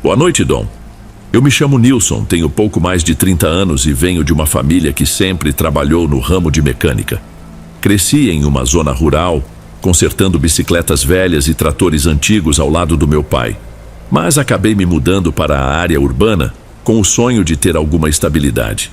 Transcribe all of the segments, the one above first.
Boa noite, Dom. Eu me chamo Nilson, tenho pouco mais de 30 anos e venho de uma família que sempre trabalhou no ramo de mecânica. Cresci em uma zona rural, consertando bicicletas velhas e tratores antigos ao lado do meu pai. Mas acabei me mudando para a área urbana com o sonho de ter alguma estabilidade.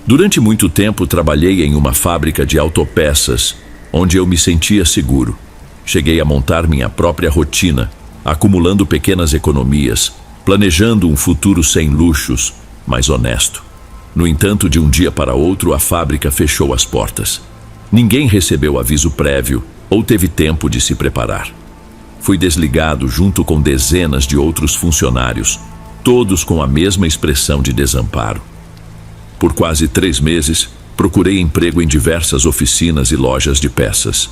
Durante muito tempo trabalhei em uma fábrica de autopeças, onde eu me sentia seguro. Cheguei a montar minha própria rotina, acumulando pequenas economias, planejando um futuro sem luxos, mas honesto. No entanto, de um dia para outro, a fábrica fechou as portas. Ninguém recebeu aviso prévio ou teve tempo de se preparar. Fui desligado junto com dezenas de outros funcionários, todos com a mesma expressão de desamparo. Por quase 3 meses, procurei emprego em diversas oficinas e lojas de peças.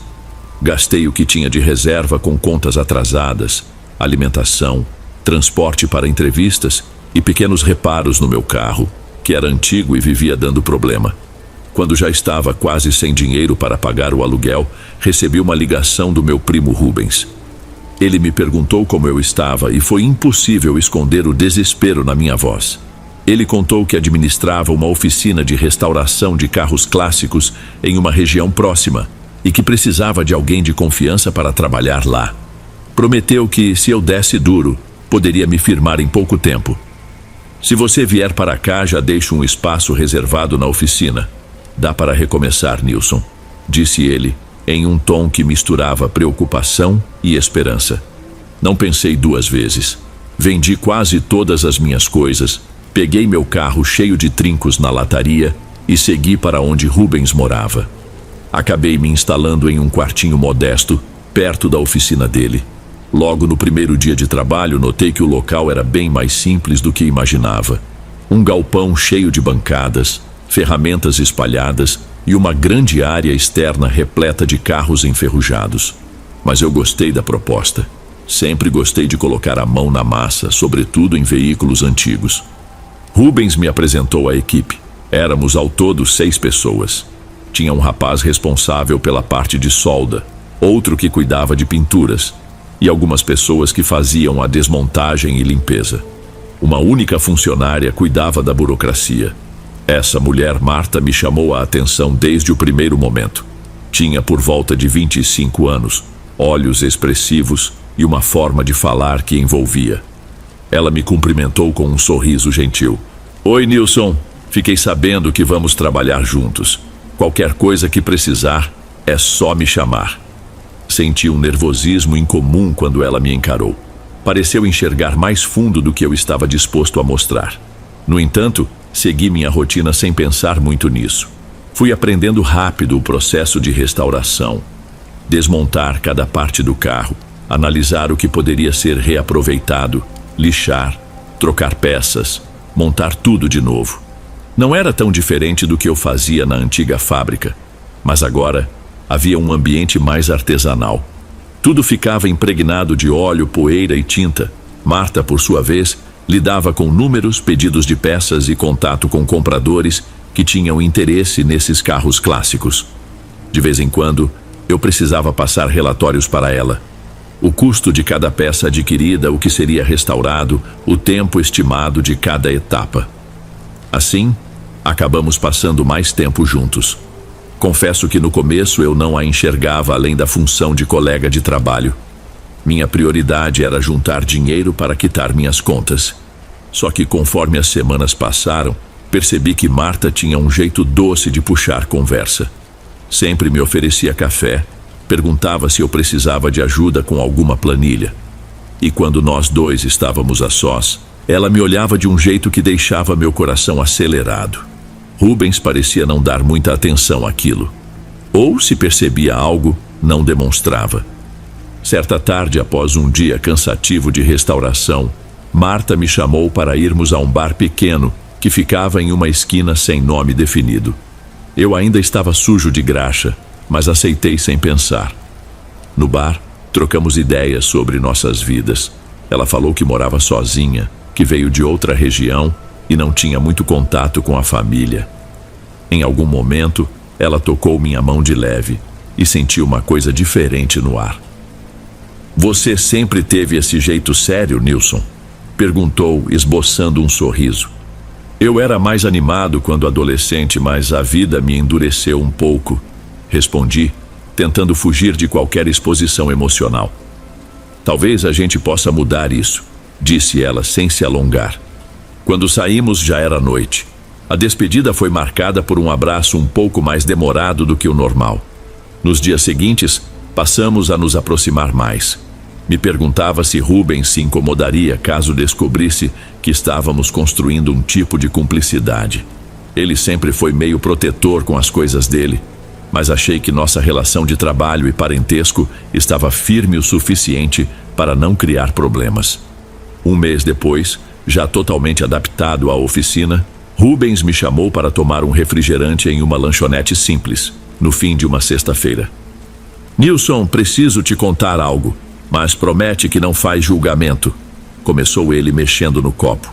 Gastei o que tinha de reserva com contas atrasadas, alimentação, transporte para entrevistas e pequenos reparos no meu carro, que era antigo e vivia dando problema. Quando já estava quase sem dinheiro para pagar o aluguel, recebi uma ligação do meu primo Rubens. Ele me perguntou como eu estava e foi impossível esconder o desespero na minha voz. Ele contou que administrava uma oficina de restauração de carros clássicos em uma região próxima e que precisava de alguém de confiança para trabalhar lá. Prometeu que, se eu desse duro, poderia me firmar em pouco tempo. Se você vier para cá, já deixo um espaço reservado na oficina. Dá para recomeçar, Nilson, disse ele, em um tom que misturava preocupação e esperança. Não pensei 2 vezes. Vendi quase todas as minhas coisas, peguei meu carro cheio de trincos na lataria e segui para onde Rubens morava. Acabei me instalando em um quartinho modesto, perto da oficina dele. Logo no primeiro dia de trabalho, notei que o local era bem mais simples do que imaginava. Um galpão cheio de bancadas, ferramentas espalhadas e uma grande área externa repleta de carros enferrujados. Mas eu gostei da proposta. Sempre gostei de colocar a mão na massa, sobretudo em veículos antigos. Rubens me apresentou a equipe. Éramos ao todo 6 pessoas. Tinha um rapaz responsável pela parte de solda, outro que cuidava de pinturas, e algumas pessoas que faziam a desmontagem e limpeza. Uma única funcionária cuidava da burocracia. Essa mulher, Marta, me chamou a atenção desde o primeiro momento. Tinha por volta de 25 anos, olhos expressivos e uma forma de falar que envolvia. Ela me cumprimentou com um sorriso gentil. Oi, Nilson. Fiquei sabendo que vamos trabalhar juntos. Qualquer coisa que precisar, é só me chamar. Senti um nervosismo incomum quando ela me encarou. Pareceu enxergar mais fundo do que eu estava disposto a mostrar. No entanto, segui minha rotina sem pensar muito nisso. Fui aprendendo rápido o processo de restauração. Desmontar cada parte do carro, analisar o que poderia ser reaproveitado, lixar, trocar peças, montar tudo de novo. Não era tão diferente do que eu fazia na antiga fábrica, mas agora havia um ambiente mais artesanal. Tudo ficava impregnado de óleo, poeira e tinta. Marta, por sua vez, lidava com números, pedidos de peças e contato com compradores que tinham interesse nesses carros clássicos. De vez em quando, eu precisava passar relatórios para ela. O custo de cada peça adquirida, o que seria restaurado, o tempo estimado de cada etapa. Assim, acabamos passando mais tempo juntos. Confesso que no começo eu não a enxergava além da função de colega de trabalho. Minha prioridade era juntar dinheiro para quitar minhas contas. Só que conforme as semanas passaram, percebi que Marta tinha um jeito doce de puxar conversa. Sempre me oferecia café, perguntava se eu precisava de ajuda com alguma planilha. E quando nós dois estávamos a sós, ela me olhava de um jeito que deixava meu coração acelerado. Rubens parecia não dar muita atenção àquilo. Ou, se percebia algo, não demonstrava. Certa tarde, após um dia cansativo de restauração, Marta me chamou para irmos a um bar pequeno que ficava em uma esquina sem nome definido. Eu ainda estava sujo de graxa, mas aceitei sem pensar. No bar, trocamos ideias sobre nossas vidas. Ela falou que morava sozinha, que veio de outra região e não tinha muito contato com a família. Em algum momento, ela tocou minha mão de leve e senti uma coisa diferente no ar. Você sempre teve esse jeito sério, Nilson? Perguntou, esboçando um sorriso. Eu era mais animado quando adolescente, mas a vida me endureceu um pouco, respondi, tentando fugir de qualquer exposição emocional. Talvez a gente possa mudar isso, disse ela sem se alongar. Quando saímos já era noite. A despedida foi marcada por um abraço um pouco mais demorado do que o normal. Nos dias seguintes, passamos a nos aproximar mais. Me perguntava se Rubens se incomodaria caso descobrisse que estávamos construindo um tipo de cumplicidade. Ele sempre foi meio protetor com as coisas dele, mas achei que nossa relação de trabalho e parentesco estava firme o suficiente para não criar problemas. Um mês depois, já totalmente adaptado à oficina, Rubens me chamou para tomar um refrigerante em uma lanchonete simples, no fim de uma sexta-feira. Nilson, preciso te contar algo, mas promete que não faz julgamento, começou ele mexendo no copo.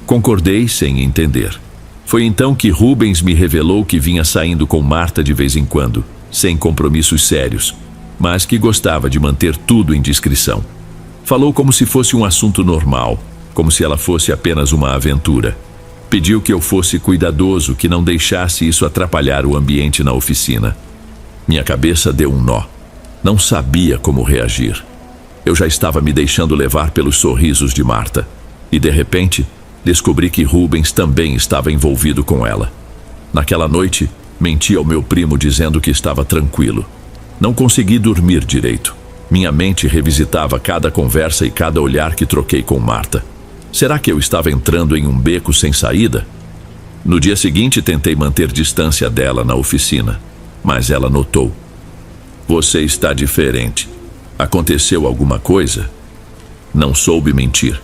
Concordei sem entender. Foi então que Rubens me revelou que vinha saindo com Marta de vez em quando, sem compromissos sérios, mas que gostava de manter tudo em discrição. Falou como se fosse um assunto normal, como se ela fosse apenas uma aventura. Pediu que eu fosse cuidadoso, que não deixasse isso atrapalhar o ambiente na oficina. Minha cabeça deu um nó. Não sabia como reagir. Eu já estava me deixando levar pelos sorrisos de Marta, e de repente, descobri que Rubens também estava envolvido com ela. Naquela noite, menti ao meu primo dizendo que estava tranquilo. Não consegui dormir direito. Minha mente revisitava cada conversa e cada olhar que troquei com Marta. Será que eu estava entrando em um beco sem saída? No dia seguinte, tentei manter distância dela na oficina, mas ela notou. Você está diferente. Aconteceu alguma coisa? Não soube mentir.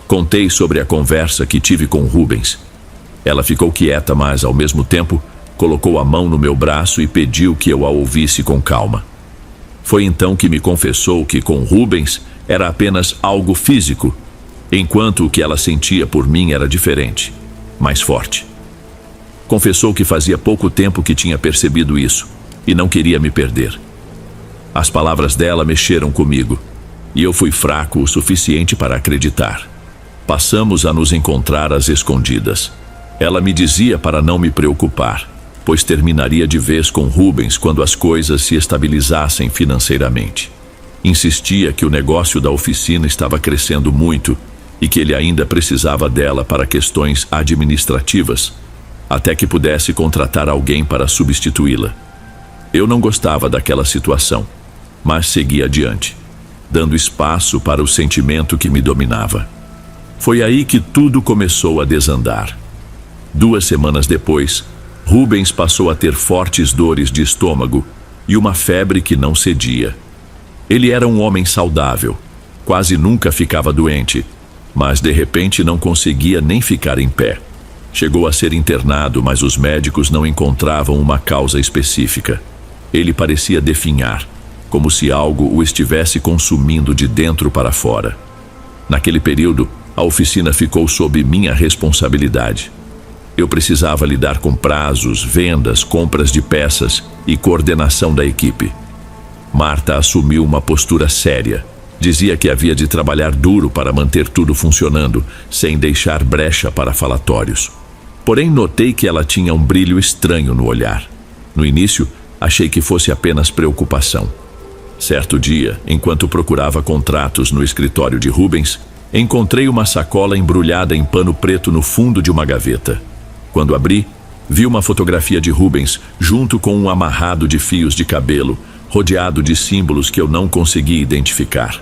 Contei sobre a conversa que tive com Rubens. Ela ficou quieta, mas, ao mesmo tempo, colocou a mão no meu braço e pediu que eu a ouvisse com calma. Foi então que me confessou que com Rubens era apenas algo físico, enquanto o que ela sentia por mim era diferente, mais forte. Confessou que fazia pouco tempo que tinha percebido isso e não queria me perder. As palavras dela mexeram comigo e eu fui fraco o suficiente para acreditar. Passamos a nos encontrar às escondidas. Ela me dizia para não me preocupar, pois terminaria de vez com Rubens quando as coisas se estabilizassem financeiramente. Insistia que o negócio da oficina estava crescendo muito e que ele ainda precisava dela para questões administrativas, até que pudesse contratar alguém para substituí-la. Eu não gostava daquela situação, mas segui adiante, dando espaço para o sentimento que me dominava. Foi aí que tudo começou a desandar. 2 semanas depois, Rubens passou a ter fortes dores de estômago e uma febre que não cedia. Ele era um homem saudável, quase nunca ficava doente, mas de repente não conseguia nem ficar em pé. Chegou a ser internado, mas os médicos não encontravam uma causa específica. Ele parecia definhar, como se algo o estivesse consumindo de dentro para fora. Naquele período, a oficina ficou sob minha responsabilidade. Eu precisava lidar com prazos, vendas, compras de peças e coordenação da equipe. Marta assumiu uma postura séria. Dizia que havia de trabalhar duro para manter tudo funcionando, sem deixar brecha para falatórios. Porém, notei que ela tinha um brilho estranho no olhar. No início, achei que fosse apenas preocupação. Certo dia, enquanto procurava contratos no escritório de Rubens, encontrei uma sacola embrulhada em pano preto no fundo de uma gaveta. Quando abri, vi uma fotografia de Rubens junto com um amarrado de fios de cabelo, rodeado de símbolos que eu não conseguia identificar.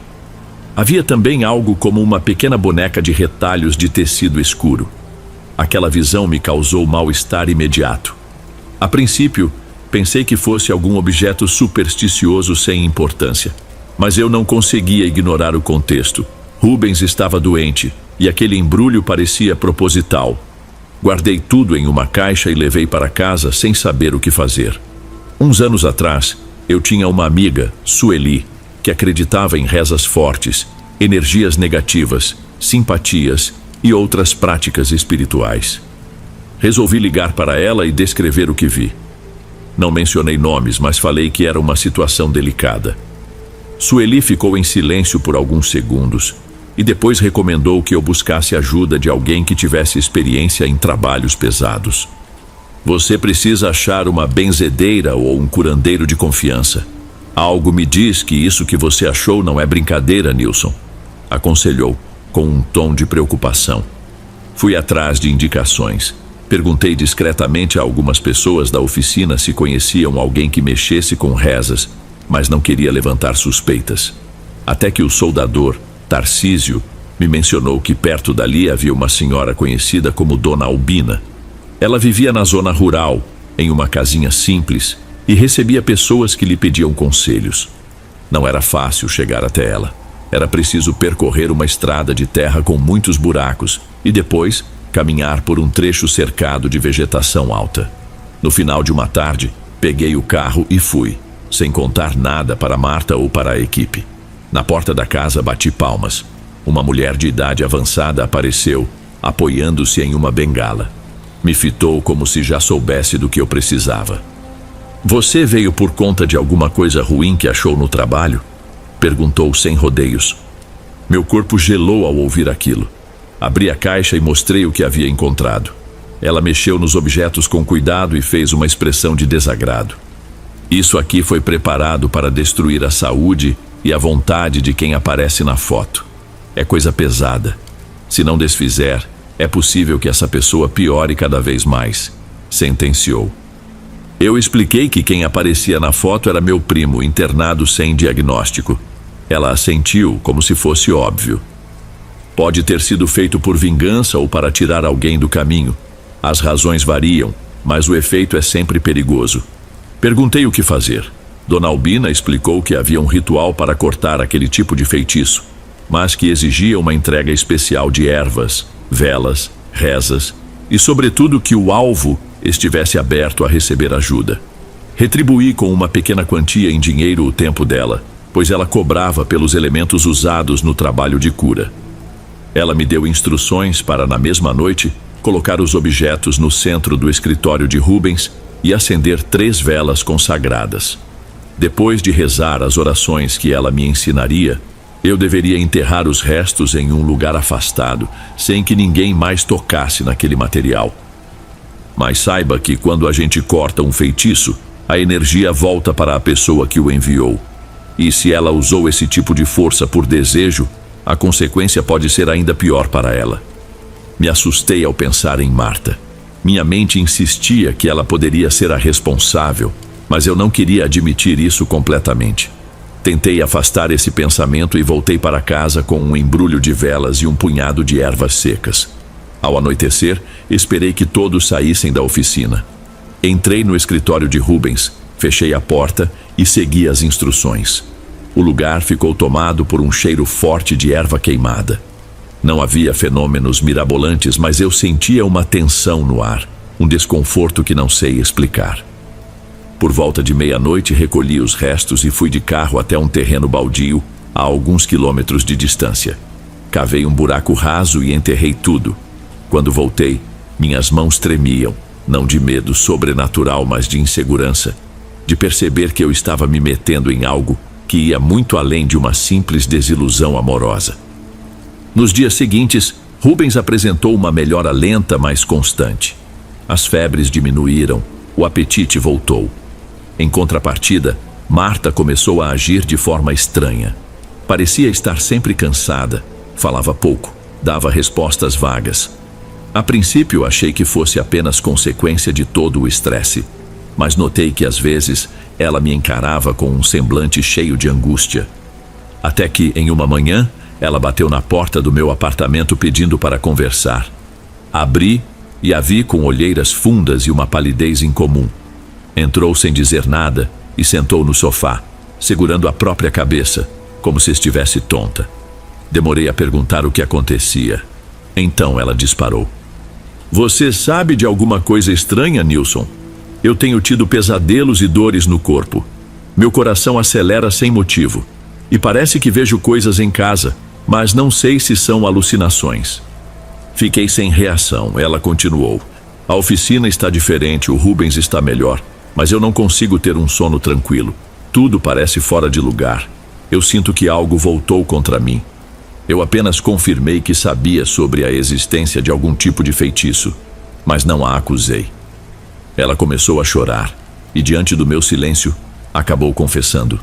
Havia também algo como uma pequena boneca de retalhos de tecido escuro. Aquela visão me causou mal-estar imediato. A princípio, pensei que fosse algum objeto supersticioso sem importância, mas eu não conseguia ignorar o contexto. Rubens estava doente e aquele embrulho parecia proposital. Guardei tudo em uma caixa e levei para casa sem saber o que fazer. Uns anos atrás, eu tinha uma amiga, Sueli, que acreditava em rezas fortes, energias negativas, simpatias e outras práticas espirituais. Resolvi ligar para ela e descrever o que vi. Não mencionei nomes, mas falei que era uma situação delicada. Sueli ficou em silêncio por alguns segundos, e depois recomendou que eu buscasse ajuda de alguém que tivesse experiência em trabalhos pesados. Você precisa achar uma benzedeira ou um curandeiro de confiança. Algo me diz que isso que você achou não é brincadeira, Nilson, aconselhou, com um tom de preocupação. Fui atrás de indicações. Perguntei discretamente a algumas pessoas da oficina se conheciam alguém que mexesse com rezas, mas não queria levantar suspeitas. Até que o soldador, Tarcísio, me mencionou que perto dali havia uma senhora conhecida como Dona Albina. Ela vivia na zona rural, em uma casinha simples, e recebia pessoas que lhe pediam conselhos. Não era fácil chegar até ela. Era preciso percorrer uma estrada de terra com muitos buracos e depois caminhar por um trecho cercado de vegetação alta. No final de uma tarde, peguei o carro e fui, sem contar nada para Marta ou para a equipe. Na porta da casa bati palmas. Uma mulher de idade avançada apareceu, apoiando-se em uma bengala. Me fitou como se já soubesse do que eu precisava. Você veio por conta de alguma coisa ruim que achou no trabalho? Perguntou sem rodeios. Meu corpo gelou ao ouvir aquilo. Abri a caixa e mostrei o que havia encontrado. Ela mexeu nos objetos com cuidado e fez uma expressão de desagrado. Isso aqui foi preparado para destruir a saúde e a vontade de quem aparece na foto. É coisa pesada. Se não desfizer, é possível que essa pessoa piore cada vez mais, sentenciou. Eu expliquei que quem aparecia na foto era meu primo, internado sem diagnóstico. Ela assentiu, como se fosse óbvio. Pode ter sido feito por vingança ou para tirar alguém do caminho. As razões variam, mas o efeito é sempre perigoso. Perguntei o que fazer. Dona Albina explicou que havia um ritual para cortar aquele tipo de feitiço, mas que exigia uma entrega especial de ervas, velas, rezas e, sobretudo, que o alvo estivesse aberto a receber ajuda. Retribuí com uma pequena quantia em dinheiro o tempo dela, pois ela cobrava pelos elementos usados no trabalho de cura. Ela me deu instruções para, na mesma noite, colocar os objetos no centro do escritório de Rubens e acender 3 velas consagradas. Depois de rezar as orações que ela me ensinaria, eu deveria enterrar os restos em um lugar afastado, sem que ninguém mais tocasse naquele material. Mas saiba que quando a gente corta um feitiço, a energia volta para a pessoa que o enviou. E se ela usou esse tipo de força por desejo, a consequência pode ser ainda pior para ela. Me assustei ao pensar em Marta. Minha mente insistia que ela poderia ser a responsável, mas eu não queria admitir isso completamente. Tentei afastar esse pensamento e voltei para casa com um embrulho de velas e um punhado de ervas secas. Ao anoitecer, esperei que todos saíssem da oficina. Entrei no escritório de Rubens, fechei a porta e segui as instruções. O lugar ficou tomado por um cheiro forte de erva queimada. Não havia fenômenos mirabolantes, mas eu sentia uma tensão no ar, um desconforto que não sei explicar. Por volta de meia-noite, recolhi os restos e fui de carro até um terreno baldio, a alguns quilômetros de distância. Cavei um buraco raso e enterrei tudo. Quando voltei, minhas mãos tremiam, não de medo sobrenatural, mas de insegurança, de perceber que eu estava me metendo em algo que ia muito além de uma simples desilusão amorosa. Nos dias seguintes, Rubens apresentou uma melhora lenta, mas constante. As febres diminuíram, o apetite voltou. Em contrapartida, Marta começou a agir de forma estranha. Parecia estar sempre cansada, falava pouco, dava respostas vagas. A princípio, achei que fosse apenas consequência de todo o estresse, mas notei que às vezes ela me encarava com um semblante cheio de angústia. Até que, em uma manhã, ela bateu na porta do meu apartamento pedindo para conversar. Abri e a vi com olheiras fundas e uma palidez incomum. Entrou sem dizer nada e sentou no sofá, segurando a própria cabeça, como se estivesse tonta. Demorei a perguntar o que acontecia. Então ela disparou. Você sabe de alguma coisa estranha, Nilson? Eu tenho tido pesadelos e dores no corpo. Meu coração acelera sem motivo. E parece que vejo coisas em casa, mas não sei se são alucinações. Fiquei sem reação. Ela continuou. A oficina está diferente, o Rubens está melhor, mas eu não consigo ter um sono tranquilo. Tudo parece fora de lugar. Eu sinto que algo voltou contra mim. Eu apenas confirmei que sabia sobre a existência de algum tipo de feitiço, mas não a acusei. Ela começou a chorar e, diante do meu silêncio, acabou confessando: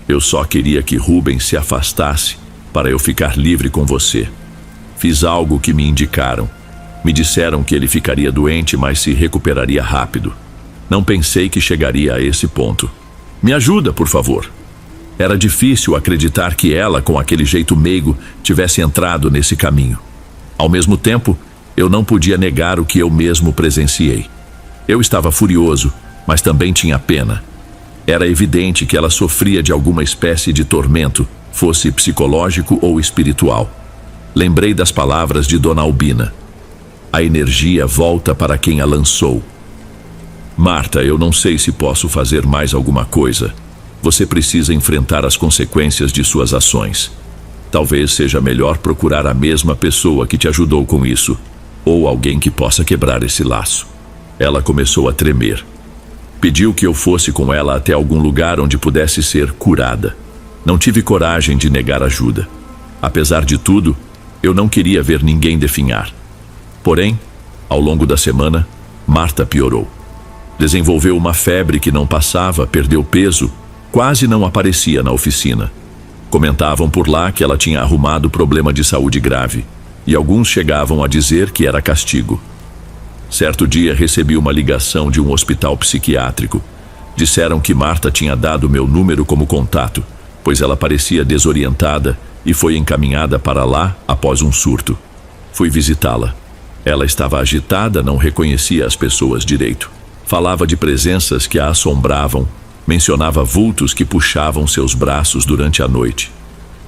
eu só queria que Rubens se afastasse para eu ficar livre com você. Fiz algo que me indicaram. Me disseram que ele ficaria doente, mas se recuperaria rápido. Não pensei que chegaria a esse ponto. Me ajuda, por favor. Era difícil acreditar que ela, com aquele jeito meigo, tivesse entrado nesse caminho. Ao mesmo tempo, eu não podia negar o que eu mesmo presenciei. Eu estava furioso, mas também tinha pena. Era evidente que ela sofria de alguma espécie de tormento, fosse psicológico ou espiritual. Lembrei das palavras de Dona Albina: a energia volta para quem a lançou. Marta, eu não sei se posso fazer mais alguma coisa. Você precisa enfrentar as consequências de suas ações. Talvez seja melhor procurar a mesma pessoa que te ajudou com isso, ou alguém que possa quebrar esse laço. Ela começou a tremer. Pediu que eu fosse com ela até algum lugar onde pudesse ser curada. Não tive coragem de negar ajuda. Apesar de tudo, eu não queria ver ninguém definhar. Porém, ao longo da semana, Marta piorou. Desenvolveu uma febre que não passava, perdeu peso, quase não aparecia na oficina. Comentavam por lá que ela tinha arrumado problema de saúde grave, e alguns chegavam a dizer que era castigo. Certo dia recebi uma ligação de um hospital psiquiátrico. Disseram que Marta tinha dado meu número como contato, pois ela parecia desorientada e foi encaminhada para lá após um surto. Fui visitá-la. Ela estava agitada, não reconhecia as pessoas direito. Falava de presenças que a assombravam, mencionava vultos que puxavam seus braços durante a noite.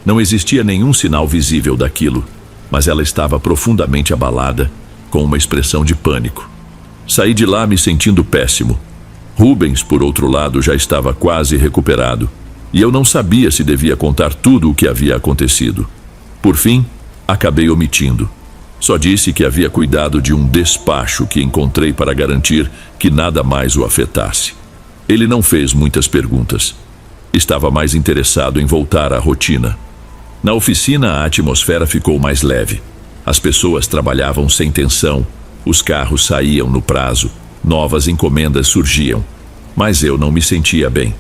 Não existia nenhum sinal visível daquilo, mas ela estava profundamente abalada, com uma expressão de pânico. Saí de lá me sentindo péssimo. Rubens, por outro lado, já estava quase recuperado, e eu não sabia se devia contar tudo o que havia acontecido. Por fim, acabei omitindo. Só disse que havia cuidado de um despacho que encontrei para garantir que nada mais o afetasse. Ele não fez muitas perguntas. Estava mais interessado em voltar à rotina. Na oficina, a atmosfera ficou mais leve. As pessoas trabalhavam sem tensão, os carros saíam no prazo, novas encomendas surgiam. Mas eu não me sentia bem.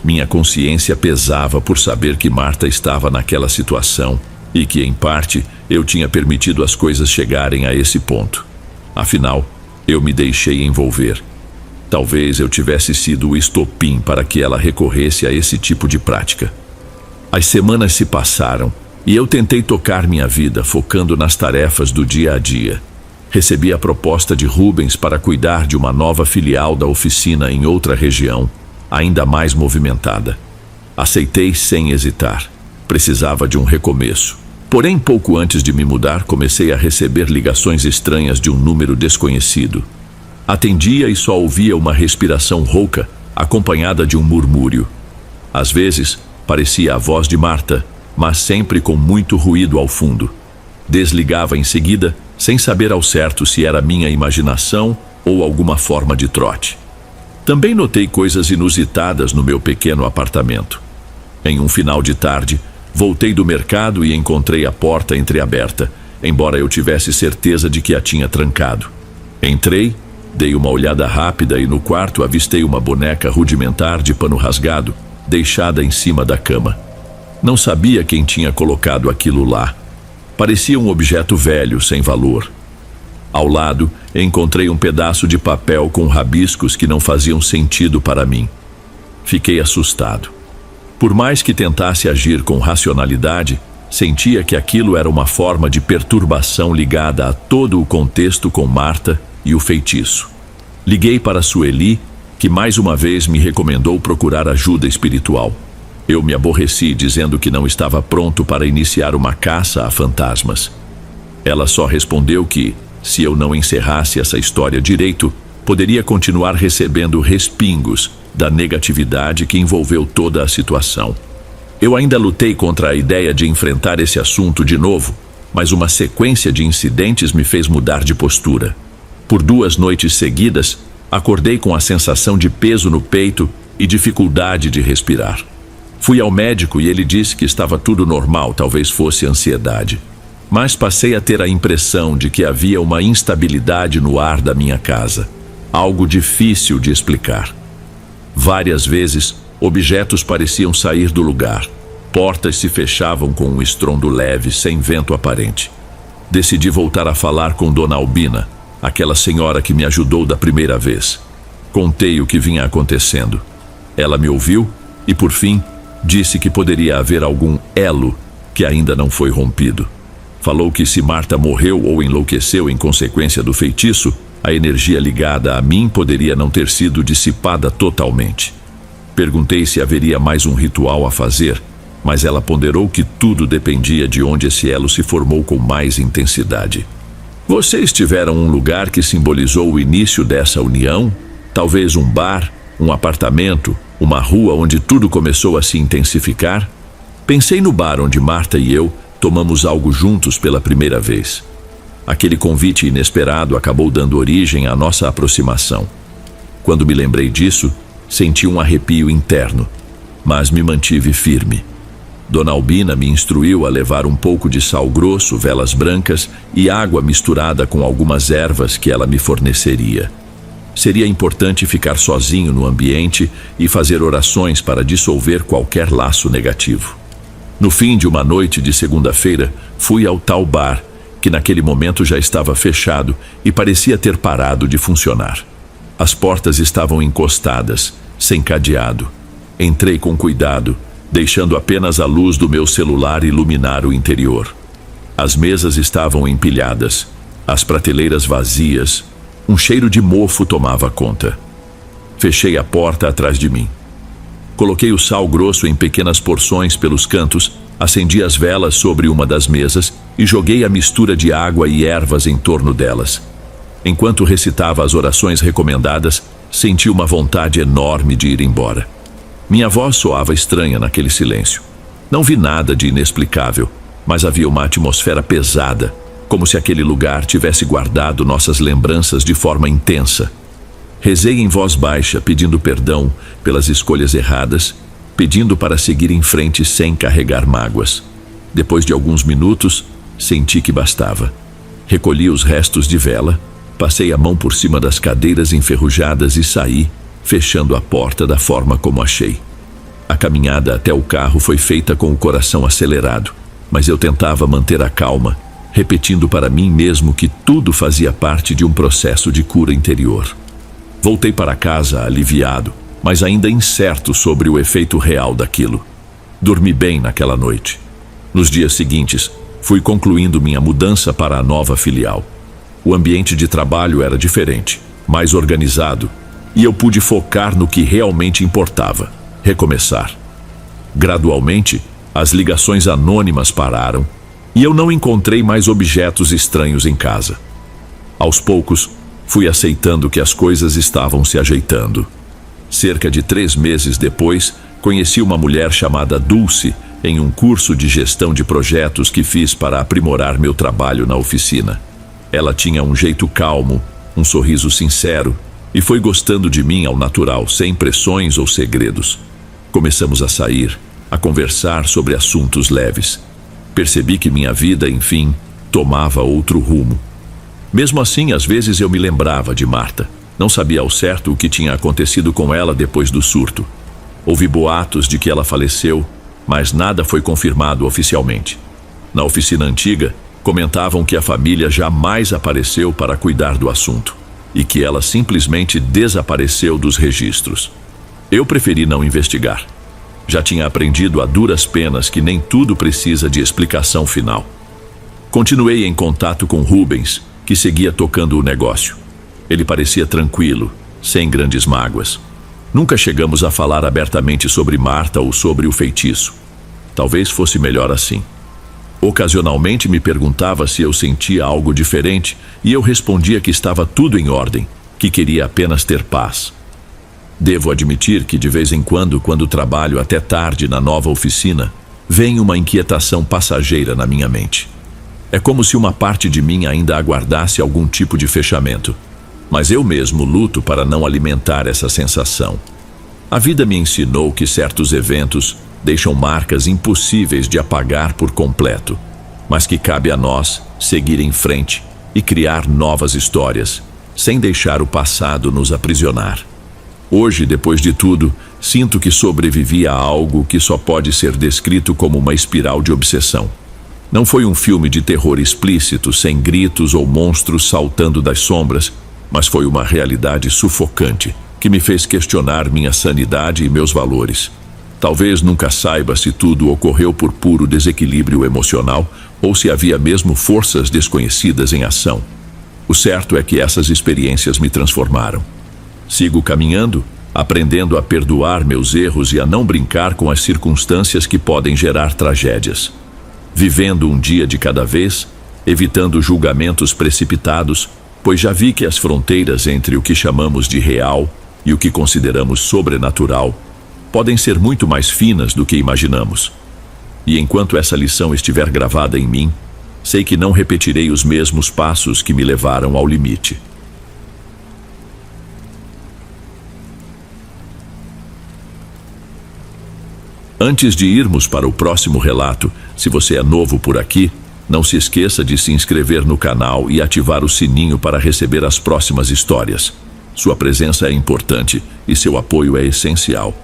Minha consciência pesava por saber que Marta estava naquela situação e que, em parte, eu tinha permitido as coisas chegarem a esse ponto. Afinal, eu me deixei envolver. Talvez eu tivesse sido o estopim para que ela recorresse a esse tipo de prática. As semanas se passaram e eu tentei tocar minha vida focando nas tarefas do dia a dia. Recebi a proposta de Rubens para cuidar de uma nova filial da oficina em outra região, ainda mais movimentada. Aceitei sem hesitar. Precisava de um recomeço. Porém, pouco antes de me mudar, comecei a receber ligações estranhas de um número desconhecido. Atendia e só ouvia uma respiração rouca, acompanhada de um murmúrio. Às vezes, parecia a voz de Marta, mas sempre com muito ruído ao fundo. Desligava em seguida, sem saber ao certo se era minha imaginação ou alguma forma de trote. Também notei coisas inusitadas no meu pequeno apartamento. Em um final de tarde, voltei do mercado e encontrei a porta entreaberta, embora eu tivesse certeza de que a tinha trancado. Entrei, dei uma olhada rápida e no quarto avistei uma boneca rudimentar de pano rasgado, deixada em cima da cama. Não sabia quem tinha colocado aquilo lá. Parecia um objeto velho, sem valor. Ao lado, encontrei um pedaço de papel com rabiscos que não faziam sentido para mim. Fiquei assustado. Por mais que tentasse agir com racionalidade, sentia que aquilo era uma forma de perturbação ligada a todo o contexto com Marta e o feitiço. Liguei para Sueli, que mais uma vez me recomendou procurar ajuda espiritual. Eu me aborreci dizendo que não estava pronto para iniciar uma caça a fantasmas. Ela só respondeu que, se eu não encerrasse essa história direito, poderia continuar recebendo respingos da negatividade que envolveu toda a situação. Eu ainda lutei contra a ideia de enfrentar esse assunto de novo, mas uma sequência de incidentes me fez mudar de postura. Por 2 noites seguidas, acordei com a sensação de peso no peito e dificuldade de respirar. Fui ao médico e ele disse que estava tudo normal, talvez fosse ansiedade. Mas passei a ter a impressão de que havia uma instabilidade no ar da minha casa, algo difícil de explicar. Várias vezes, objetos pareciam sair do lugar. Portas se fechavam com um estrondo leve, sem vento aparente. Decidi voltar a falar com Dona Albina, aquela senhora que me ajudou da primeira vez. Contei o que vinha acontecendo. Ela me ouviu e, por fim, disse que poderia haver algum elo que ainda não foi rompido. Falou que se Marta morreu ou enlouqueceu em consequência do feitiço, a energia ligada a mim poderia não ter sido dissipada totalmente. Perguntei se haveria mais um ritual a fazer, mas ela ponderou que tudo dependia de onde esse elo se formou com mais intensidade. Vocês tiveram um lugar que simbolizou o início dessa união? Talvez um bar, um apartamento, uma rua onde tudo começou a se intensificar? Pensei no bar onde Marta e eu tomamos algo juntos pela primeira vez. Aquele convite inesperado acabou dando origem à nossa aproximação. Quando me lembrei disso, senti um arrepio interno, mas me mantive firme. Dona Albina me instruiu a levar um pouco de sal grosso, velas brancas e água misturada com algumas ervas que ela me forneceria. Seria importante ficar sozinho no ambiente e fazer orações para dissolver qualquer laço negativo. No fim de uma noite de segunda-feira, fui ao tal bar, que naquele momento já estava fechado e parecia ter parado de funcionar. As portas estavam encostadas, sem cadeado. Entrei com cuidado, deixando apenas a luz do meu celular iluminar o interior. As mesas estavam empilhadas, as prateleiras vazias, um cheiro de mofo tomava conta. Fechei a porta atrás de mim. Coloquei o sal grosso em pequenas porções pelos cantos, acendi as velas sobre uma das mesas e joguei a mistura de água e ervas em torno delas. Enquanto recitava as orações recomendadas, senti uma vontade enorme de ir embora. Minha voz soava estranha naquele silêncio. Não vi nada de inexplicável, mas havia uma atmosfera pesada, como se aquele lugar tivesse guardado nossas lembranças de forma intensa. Rezei em voz baixa, pedindo perdão pelas escolhas erradas, pedindo para seguir em frente sem carregar mágoas. Depois de alguns minutos, senti que bastava. Recolhi os restos de vela, passei a mão por cima das cadeiras enferrujadas e saí, fechando a porta da forma como achei. A caminhada até o carro foi feita com o coração acelerado, mas eu tentava manter a calma, repetindo para mim mesmo que tudo fazia parte de um processo de cura interior. Voltei para casa aliviado, mas ainda incerto sobre o efeito real daquilo. Dormi bem naquela noite. Nos dias seguintes, fui concluindo minha mudança para a nova filial. O ambiente de trabalho era diferente, mais organizado, e eu pude focar no que realmente importava: recomeçar. Gradualmente, as ligações anônimas pararam e eu não encontrei mais objetos estranhos em casa. Aos poucos, fui aceitando que as coisas estavam se ajeitando. Cerca de 3 meses depois, conheci uma mulher chamada Dulce em um curso de gestão de projetos que fiz para aprimorar meu trabalho na oficina. Ela tinha um jeito calmo, um sorriso sincero e foi gostando de mim ao natural, sem pressões ou segredos. Começamos a sair, a conversar sobre assuntos leves. Percebi que minha vida, enfim, tomava outro rumo. Mesmo assim, às vezes eu me lembrava de Marta. Não sabia ao certo o que tinha acontecido com ela depois do surto. Ouvi boatos de que ela faleceu, mas nada foi confirmado oficialmente. Na oficina antiga, comentavam que a família jamais apareceu para cuidar do assunto e que ela simplesmente desapareceu dos registros. Eu preferi não investigar. Já tinha aprendido a duras penas que nem tudo precisa de explicação final. Continuei em contato com Rubens, que seguia tocando o negócio. Ele parecia tranquilo, sem grandes mágoas. Nunca chegamos a falar abertamente sobre Marta ou sobre o feitiço. Talvez fosse melhor assim. Ocasionalmente me perguntava se eu sentia algo diferente e eu respondia que estava tudo em ordem, que queria apenas ter paz. Devo admitir que de vez em quando trabalho até tarde na nova oficina, vem uma inquietação passageira na minha mente. É como se uma parte de mim ainda aguardasse algum tipo de fechamento, mas eu mesmo luto para não alimentar essa sensação. A vida me ensinou que certos eventos deixam marcas impossíveis de apagar por completo, mas que cabe a nós seguir em frente e criar novas histórias, sem deixar o passado nos aprisionar. Hoje, depois de tudo, sinto que sobrevivi a algo que só pode ser descrito como uma espiral de obsessão. Não foi um filme de terror explícito, sem gritos ou monstros saltando das sombras, mas foi uma realidade sufocante, que me fez questionar minha sanidade e meus valores. Talvez nunca saiba se tudo ocorreu por puro desequilíbrio emocional ou se havia mesmo forças desconhecidas em ação. O certo é que essas experiências me transformaram. Sigo caminhando, aprendendo a perdoar meus erros e a não brincar com as circunstâncias que podem gerar tragédias. Vivendo um dia de cada vez, evitando julgamentos precipitados, pois já vi que as fronteiras entre o que chamamos de real e o que consideramos sobrenatural podem ser muito mais finas do que imaginamos. E enquanto essa lição estiver gravada em mim, sei que não repetirei os mesmos passos que me levaram ao limite. Antes de irmos para o próximo relato, se você é novo por aqui, não se esqueça de se inscrever no canal e ativar o sininho para receber as próximas histórias. Sua presença é importante e seu apoio é essencial.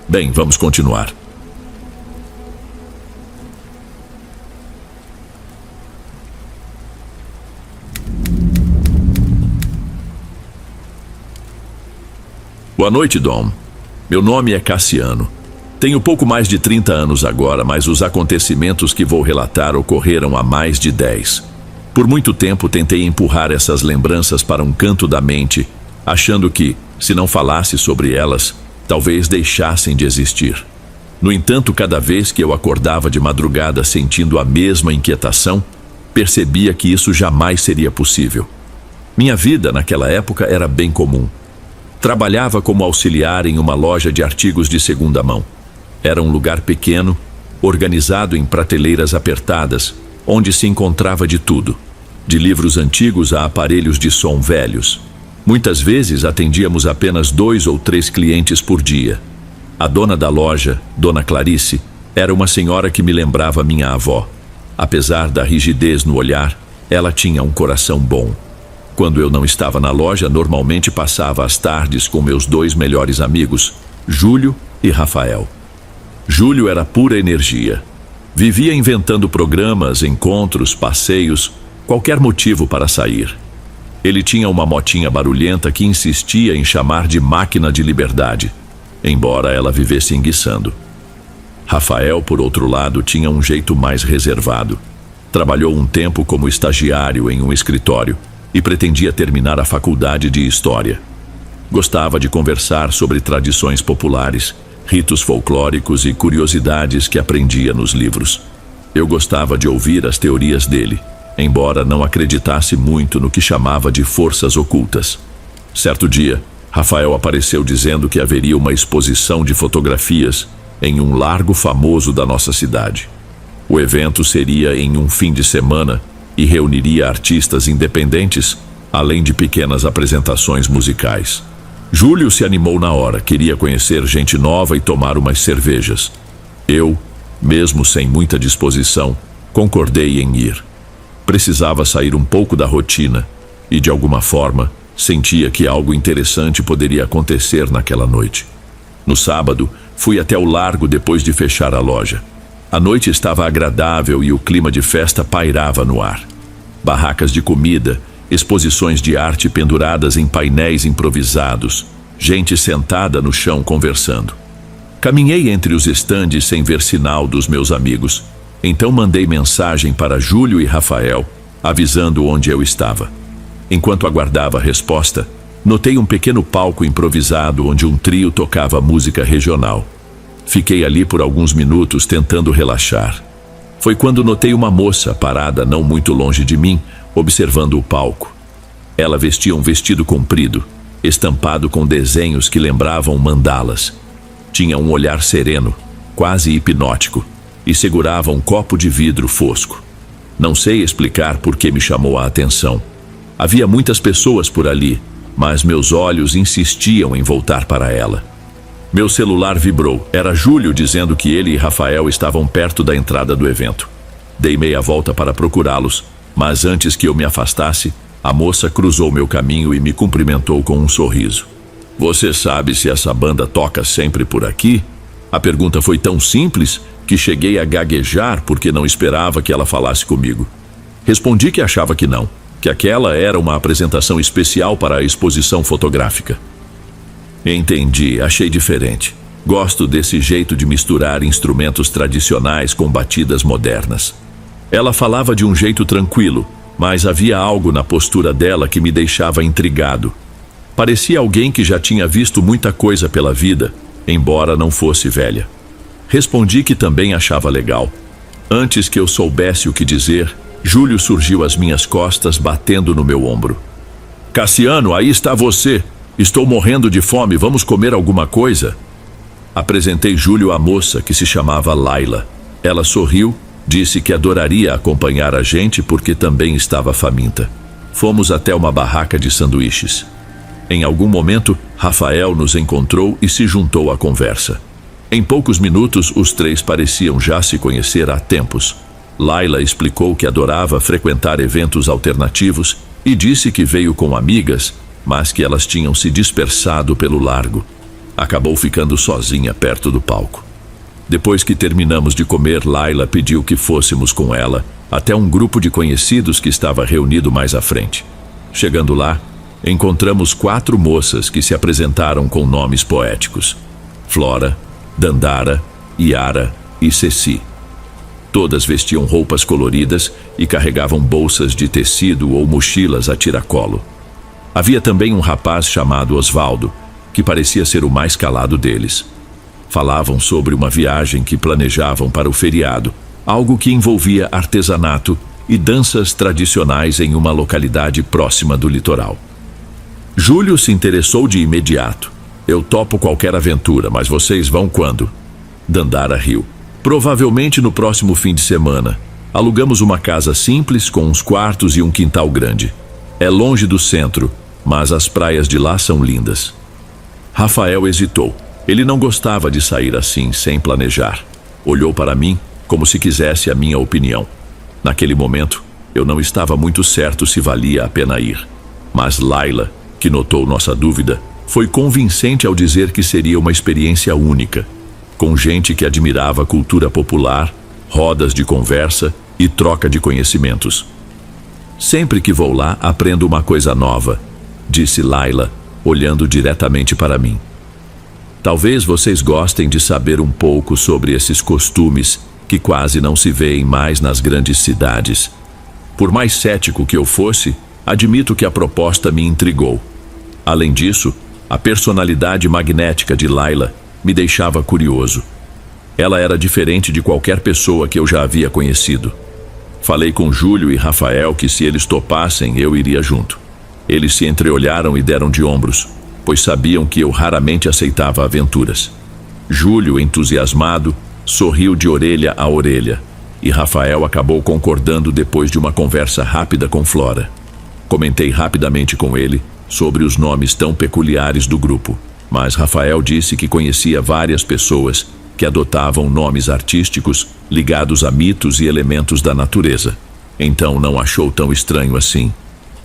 Bem, vamos continuar. Boa noite, Dom. Meu nome é Cassiano. Tenho pouco mais de 30 anos agora, mas os acontecimentos que vou relatar ocorreram há mais de 10. Por muito tempo tentei empurrar essas lembranças para um canto da mente, achando que, se não falasse sobre elas, talvez deixassem de existir. No entanto, cada vez que eu acordava de madrugada sentindo a mesma inquietação, percebia que isso jamais seria possível. Minha vida naquela época era bem comum. Trabalhava como auxiliar em uma loja de artigos de segunda mão. Era um lugar pequeno, organizado em prateleiras apertadas, onde se encontrava de tudo, de livros antigos a aparelhos de som velhos. Muitas vezes atendíamos apenas 2 ou 3 clientes por dia. A dona da loja, Dona Clarice, era uma senhora que me lembrava minha avó. Apesar da rigidez no olhar, ela tinha um coração bom. Quando eu não estava na loja, normalmente passava as tardes com meus 2 melhores amigos, Júlio e Rafael. Júlio era pura energia. Vivia inventando programas, encontros, passeios, qualquer motivo para sair. Ele tinha uma motinha barulhenta que insistia em chamar de máquina de liberdade, embora ela vivesse enguiçando. Rafael, por outro lado, tinha um jeito mais reservado. Trabalhou um tempo como estagiário em um escritório e pretendia terminar a faculdade de História. Gostava de conversar sobre tradições populares, ritos folclóricos e curiosidades que aprendia nos livros. Eu gostava de ouvir as teorias dele, embora não acreditasse muito no que chamava de forças ocultas. Certo dia, Rafael apareceu dizendo que haveria uma exposição de fotografias em um largo famoso da nossa cidade. O evento seria em um fim de semana e reuniria artistas independentes, além de pequenas apresentações musicais. Júlio se animou na hora, queria conhecer gente nova e tomar umas cervejas. Eu, mesmo sem muita disposição, concordei em ir. Precisava sair um pouco da rotina e, de alguma forma, sentia que algo interessante poderia acontecer naquela noite. No sábado, fui até o largo depois de fechar a loja. A noite estava agradável e o clima de festa pairava no ar. Barracas de comida, exposições de arte penduradas em painéis improvisados, gente sentada no chão conversando. Caminhei entre os estandes sem ver sinal dos meus amigos, então mandei mensagem para Júlio e Rafael, avisando onde eu estava. Enquanto aguardava a resposta, notei um pequeno palco improvisado onde um trio tocava música regional. Fiquei ali por alguns minutos tentando relaxar. Foi quando notei uma moça parada não muito longe de mim, observando o palco. Ela vestia um vestido comprido, estampado com desenhos que lembravam mandalas. Tinha um olhar sereno, quase hipnótico, e segurava um copo de vidro fosco. Não sei explicar por que me chamou a atenção. Havia muitas pessoas por ali, mas meus olhos insistiam em voltar para ela. Meu celular vibrou. Era Júlio dizendo que ele e Rafael estavam perto da entrada do evento. Dei meia volta para procurá-los, mas antes que eu me afastasse, a moça cruzou meu caminho e me cumprimentou com um sorriso. Você sabe se essa banda toca sempre por aqui? A pergunta foi tão simples que cheguei a gaguejar porque não esperava que ela falasse comigo. Respondi que achava que não, que aquela era uma apresentação especial para a exposição fotográfica. Entendi, achei diferente. Gosto desse jeito de misturar instrumentos tradicionais com batidas modernas. Ela falava de um jeito tranquilo, mas havia algo na postura dela que me deixava intrigado. Parecia alguém que já tinha visto muita coisa pela vida, embora não fosse velha. Respondi que também achava legal. Antes que eu soubesse o que dizer, Júlio surgiu às minhas costas, batendo no meu ombro. Cassiano, aí está você. Estou morrendo de fome, vamos comer alguma coisa? Apresentei Júlio à moça, que se chamava Laila. Ela sorriu, disse que adoraria acompanhar a gente porque também estava faminta. Fomos até uma barraca de sanduíches. Em algum momento, Rafael nos encontrou e se juntou à conversa. Em poucos minutos, os três pareciam já se conhecer há tempos. Laila explicou que adorava frequentar eventos alternativos e disse que veio com amigas, mas que elas tinham se dispersado pelo largo. Acabou ficando sozinha perto do palco. Depois que terminamos de comer, Laila pediu que fôssemos com ela até um grupo de conhecidos que estava reunido mais à frente. Chegando lá, encontramos 4 moças que se apresentaram com nomes poéticos: Flora, Dandara, Yara e Ceci. Todas vestiam roupas coloridas e carregavam bolsas de tecido ou mochilas a tiracolo. Havia também um rapaz chamado Osvaldo, que parecia ser o mais calado deles. Falavam sobre uma viagem que planejavam para o feriado, algo que envolvia artesanato e danças tradicionais em uma localidade próxima do litoral. Júlio se interessou de imediato. Eu topo qualquer aventura, mas vocês vão quando? Dandara riu. Provavelmente no próximo fim de semana. Alugamos uma casa simples com uns quartos e um quintal grande. É longe do centro, mas as praias de lá são lindas. Rafael hesitou. Ele não gostava de sair assim, sem planejar. Olhou para mim como se quisesse a minha opinião. Naquele momento, eu não estava muito certo se valia a pena ir. Mas Laila, que notou nossa dúvida, foi convincente ao dizer que seria uma experiência única, com gente que admirava a cultura popular, rodas de conversa e troca de conhecimentos. Sempre que vou lá, aprendo uma coisa nova, disse Laila, olhando diretamente para mim. Talvez vocês gostem de saber um pouco sobre esses costumes que quase não se veem mais nas grandes cidades. Por mais cético que eu fosse, admito que a proposta me intrigou. Além disso, a personalidade magnética de Laila me deixava curioso. Ela era diferente de qualquer pessoa que eu já havia conhecido. Falei com Júlio e Rafael que se eles topassem, eu iria junto. Eles se entreolharam e deram de ombros, pois sabiam que eu raramente aceitava aventuras. Júlio, entusiasmado, sorriu de orelha a orelha, e Rafael acabou concordando depois de uma conversa rápida com Flora. Comentei rapidamente com ele sobre os nomes tão peculiares do grupo, mas Rafael disse que conhecia várias pessoas que adotavam nomes artísticos ligados a mitos e elementos da natureza. Então não achou tão estranho assim.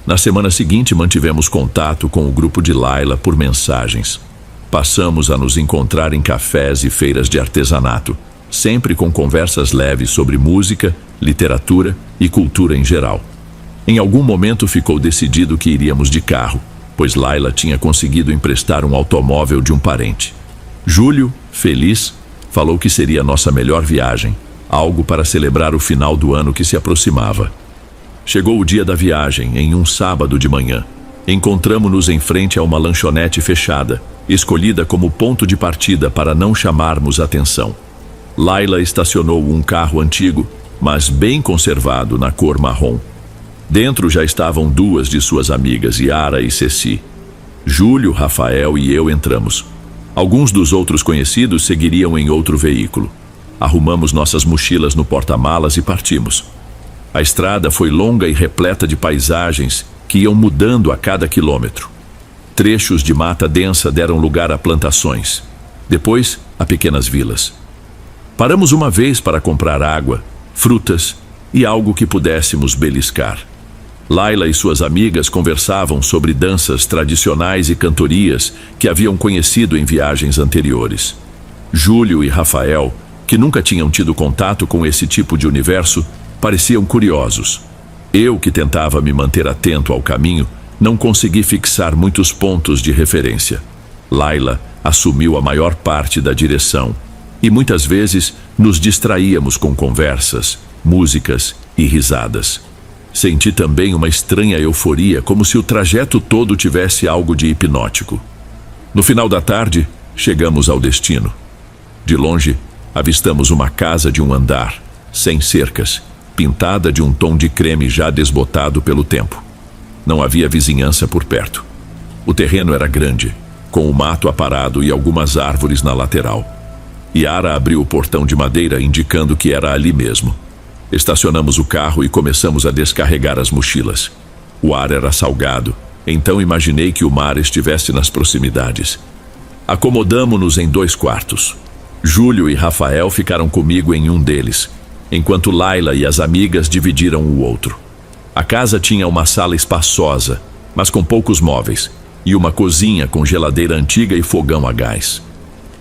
Na semana seguinte mantivemos contato com o grupo de Laila por mensagens. Passamos a nos encontrar em cafés e feiras de artesanato, sempre com conversas leves sobre música, literatura e cultura em geral. Em algum momento ficou decidido que iríamos de carro, pois Laila tinha conseguido emprestar um automóvel de um parente. Júlio, feliz, falou que seria nossa melhor viagem, algo para celebrar o final do ano que se aproximava. Chegou o dia da viagem, em um sábado de manhã. Encontramo-nos em frente a uma lanchonete fechada, escolhida como ponto de partida para não chamarmos atenção. Laila estacionou um carro antigo, mas bem conservado, na cor marrom. Dentro já estavam 2 de suas amigas, Yara e Ceci. Júlio, Rafael e eu entramos. Alguns dos outros conhecidos seguiriam em outro veículo. Arrumamos nossas mochilas no porta-malas e partimos. A estrada foi longa e repleta de paisagens que iam mudando a cada quilômetro. Trechos de mata densa deram lugar a plantações. Depois, a pequenas vilas. Paramos uma vez para comprar água, frutas e algo que pudéssemos beliscar. Laila e suas amigas conversavam sobre danças tradicionais e cantorias que haviam conhecido em viagens anteriores. Júlio e Rafael, que nunca tinham tido contato com esse tipo de universo, pareciam curiosos. Eu, que tentava me manter atento ao caminho, não consegui fixar muitos pontos de referência. Laila assumiu a maior parte da direção e muitas vezes nos distraíamos com conversas, músicas e risadas. Senti também uma estranha euforia, como se o trajeto todo tivesse algo de hipnótico. No final da tarde, chegamos ao destino. De longe, avistamos uma casa de um andar, sem cercas, pintada de um tom de creme já desbotado pelo tempo. Não havia vizinhança por perto. O terreno era grande, com o mato aparado e algumas árvores na lateral. Yara abriu o portão de madeira, indicando que era ali mesmo. Estacionamos o carro e começamos a descarregar as mochilas. O ar era salgado, então imaginei que o mar estivesse nas proximidades. Acomodamo-nos em 2 quartos. Júlio e Rafael ficaram comigo em um deles, enquanto Laila e as amigas dividiram o outro. A casa tinha uma sala espaçosa, mas com poucos móveis, e uma cozinha com geladeira antiga e fogão a gás.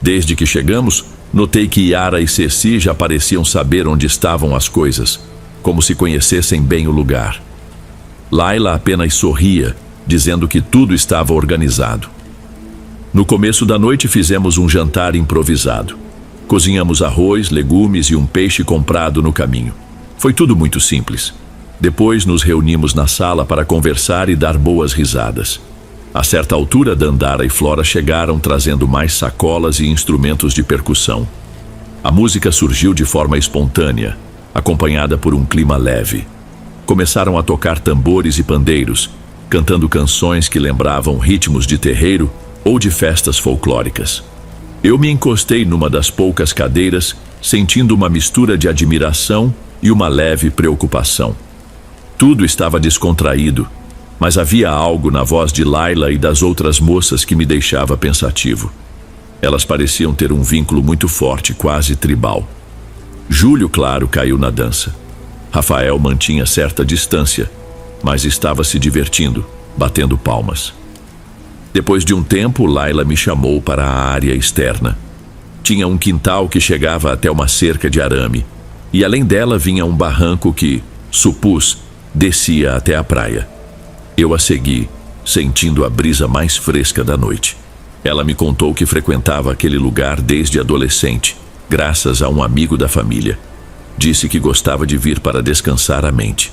Desde que chegamos, notei que Yara e Ceci já pareciam saber onde estavam as coisas, como se conhecessem bem o lugar. Laila apenas sorria, dizendo que tudo estava organizado. No começo da noite fizemos um jantar improvisado. Cozinhamos arroz, legumes e um peixe comprado no caminho. Foi tudo muito simples. Depois nos reunimos na sala para conversar e dar boas risadas. A certa altura, Dandara e Flora chegaram trazendo mais sacolas e instrumentos de percussão. A música surgiu de forma espontânea, acompanhada por um clima leve. Começaram a tocar tambores e pandeiros, cantando canções que lembravam ritmos de terreiro ou de festas folclóricas. Eu me encostei numa das poucas cadeiras, sentindo uma mistura de admiração e uma leve preocupação. Tudo estava descontraído, mas havia algo na voz de Laila e das outras moças que me deixava pensativo. Elas pareciam ter um vínculo muito forte, quase tribal. Júlio, claro, caiu na dança. Rafael mantinha certa distância, mas estava se divertindo, batendo palmas. Depois de um tempo, Laila me chamou para a área externa. Tinha um quintal que chegava até uma cerca de arame, e além dela vinha um barranco que, supus, descia até a praia. Eu a segui, sentindo a brisa mais fresca da noite. Ela me contou que frequentava aquele lugar desde adolescente, graças a um amigo da família. Disse que gostava de vir para descansar a mente.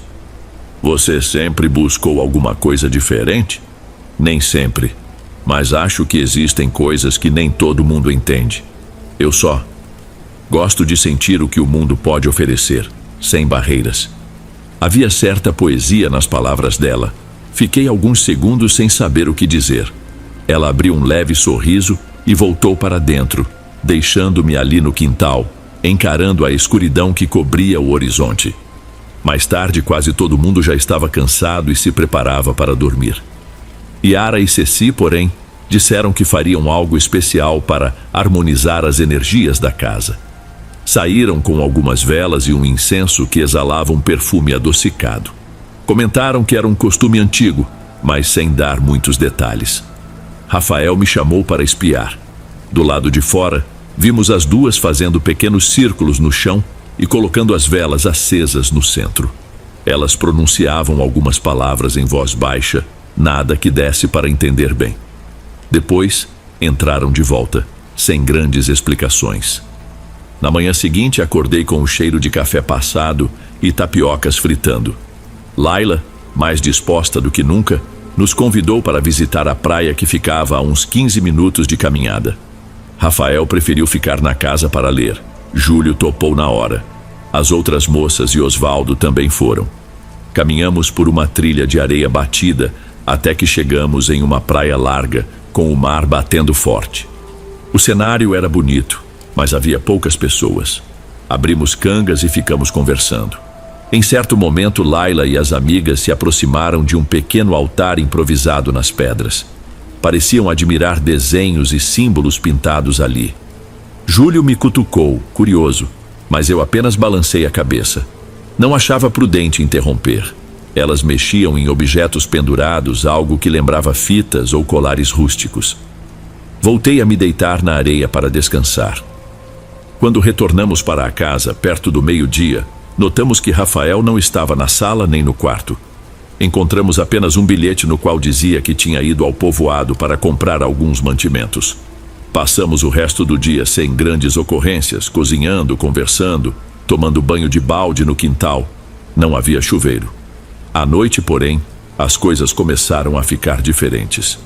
Você sempre buscou alguma coisa diferente? Nem sempre, mas acho que existem coisas que nem todo mundo entende. Eu só gosto de sentir o que o mundo pode oferecer, sem barreiras. Havia certa poesia nas palavras dela. Fiquei alguns segundos sem saber o que dizer. Ela abriu um leve sorriso e voltou para dentro, deixando-me ali no quintal, encarando a escuridão que cobria o horizonte. Mais tarde, quase todo mundo já estava cansado e se preparava para dormir. Yara e Ceci, porém, disseram que fariam algo especial para harmonizar as energias da casa. Saíram com algumas velas e um incenso que exalava um perfume adocicado. Comentaram que era um costume antigo, mas sem dar muitos detalhes. Rafael me chamou para espiar. Do lado de fora, vimos as duas fazendo pequenos círculos no chão e colocando as velas acesas no centro. Elas pronunciavam algumas palavras em voz baixa, nada que desse para entender bem. Depois, entraram de volta, sem grandes explicações. Na manhã seguinte, acordei com o cheiro de café passado e tapiocas fritando. Laila, mais disposta do que nunca, nos convidou para visitar a praia que ficava a uns 15 minutos de caminhada. Rafael preferiu ficar na casa para ler. Júlio topou na hora. As outras moças e Osvaldo também foram. Caminhamos por uma trilha de areia batida até que chegamos em uma praia larga, com o mar batendo forte. O cenário era bonito, mas havia poucas pessoas. Abrimos cangas e ficamos conversando. Em certo momento, Laila e as amigas se aproximaram de um pequeno altar improvisado nas pedras. Pareciam admirar desenhos e símbolos pintados ali. Júlio me cutucou, curioso, mas eu apenas balancei a cabeça. Não achava prudente interromper. Elas mexiam em objetos pendurados, algo que lembrava fitas ou colares rústicos. Voltei a me deitar na areia para descansar. Quando retornamos para a casa, perto do meio-dia, notamos que Rafael não estava na sala nem no quarto. Encontramos apenas um bilhete no qual dizia que tinha ido ao povoado para comprar alguns mantimentos. Passamos o resto do dia sem grandes ocorrências, cozinhando, conversando, tomando banho de balde no quintal. Não havia chuveiro. À noite, porém, as coisas começaram a ficar diferentes.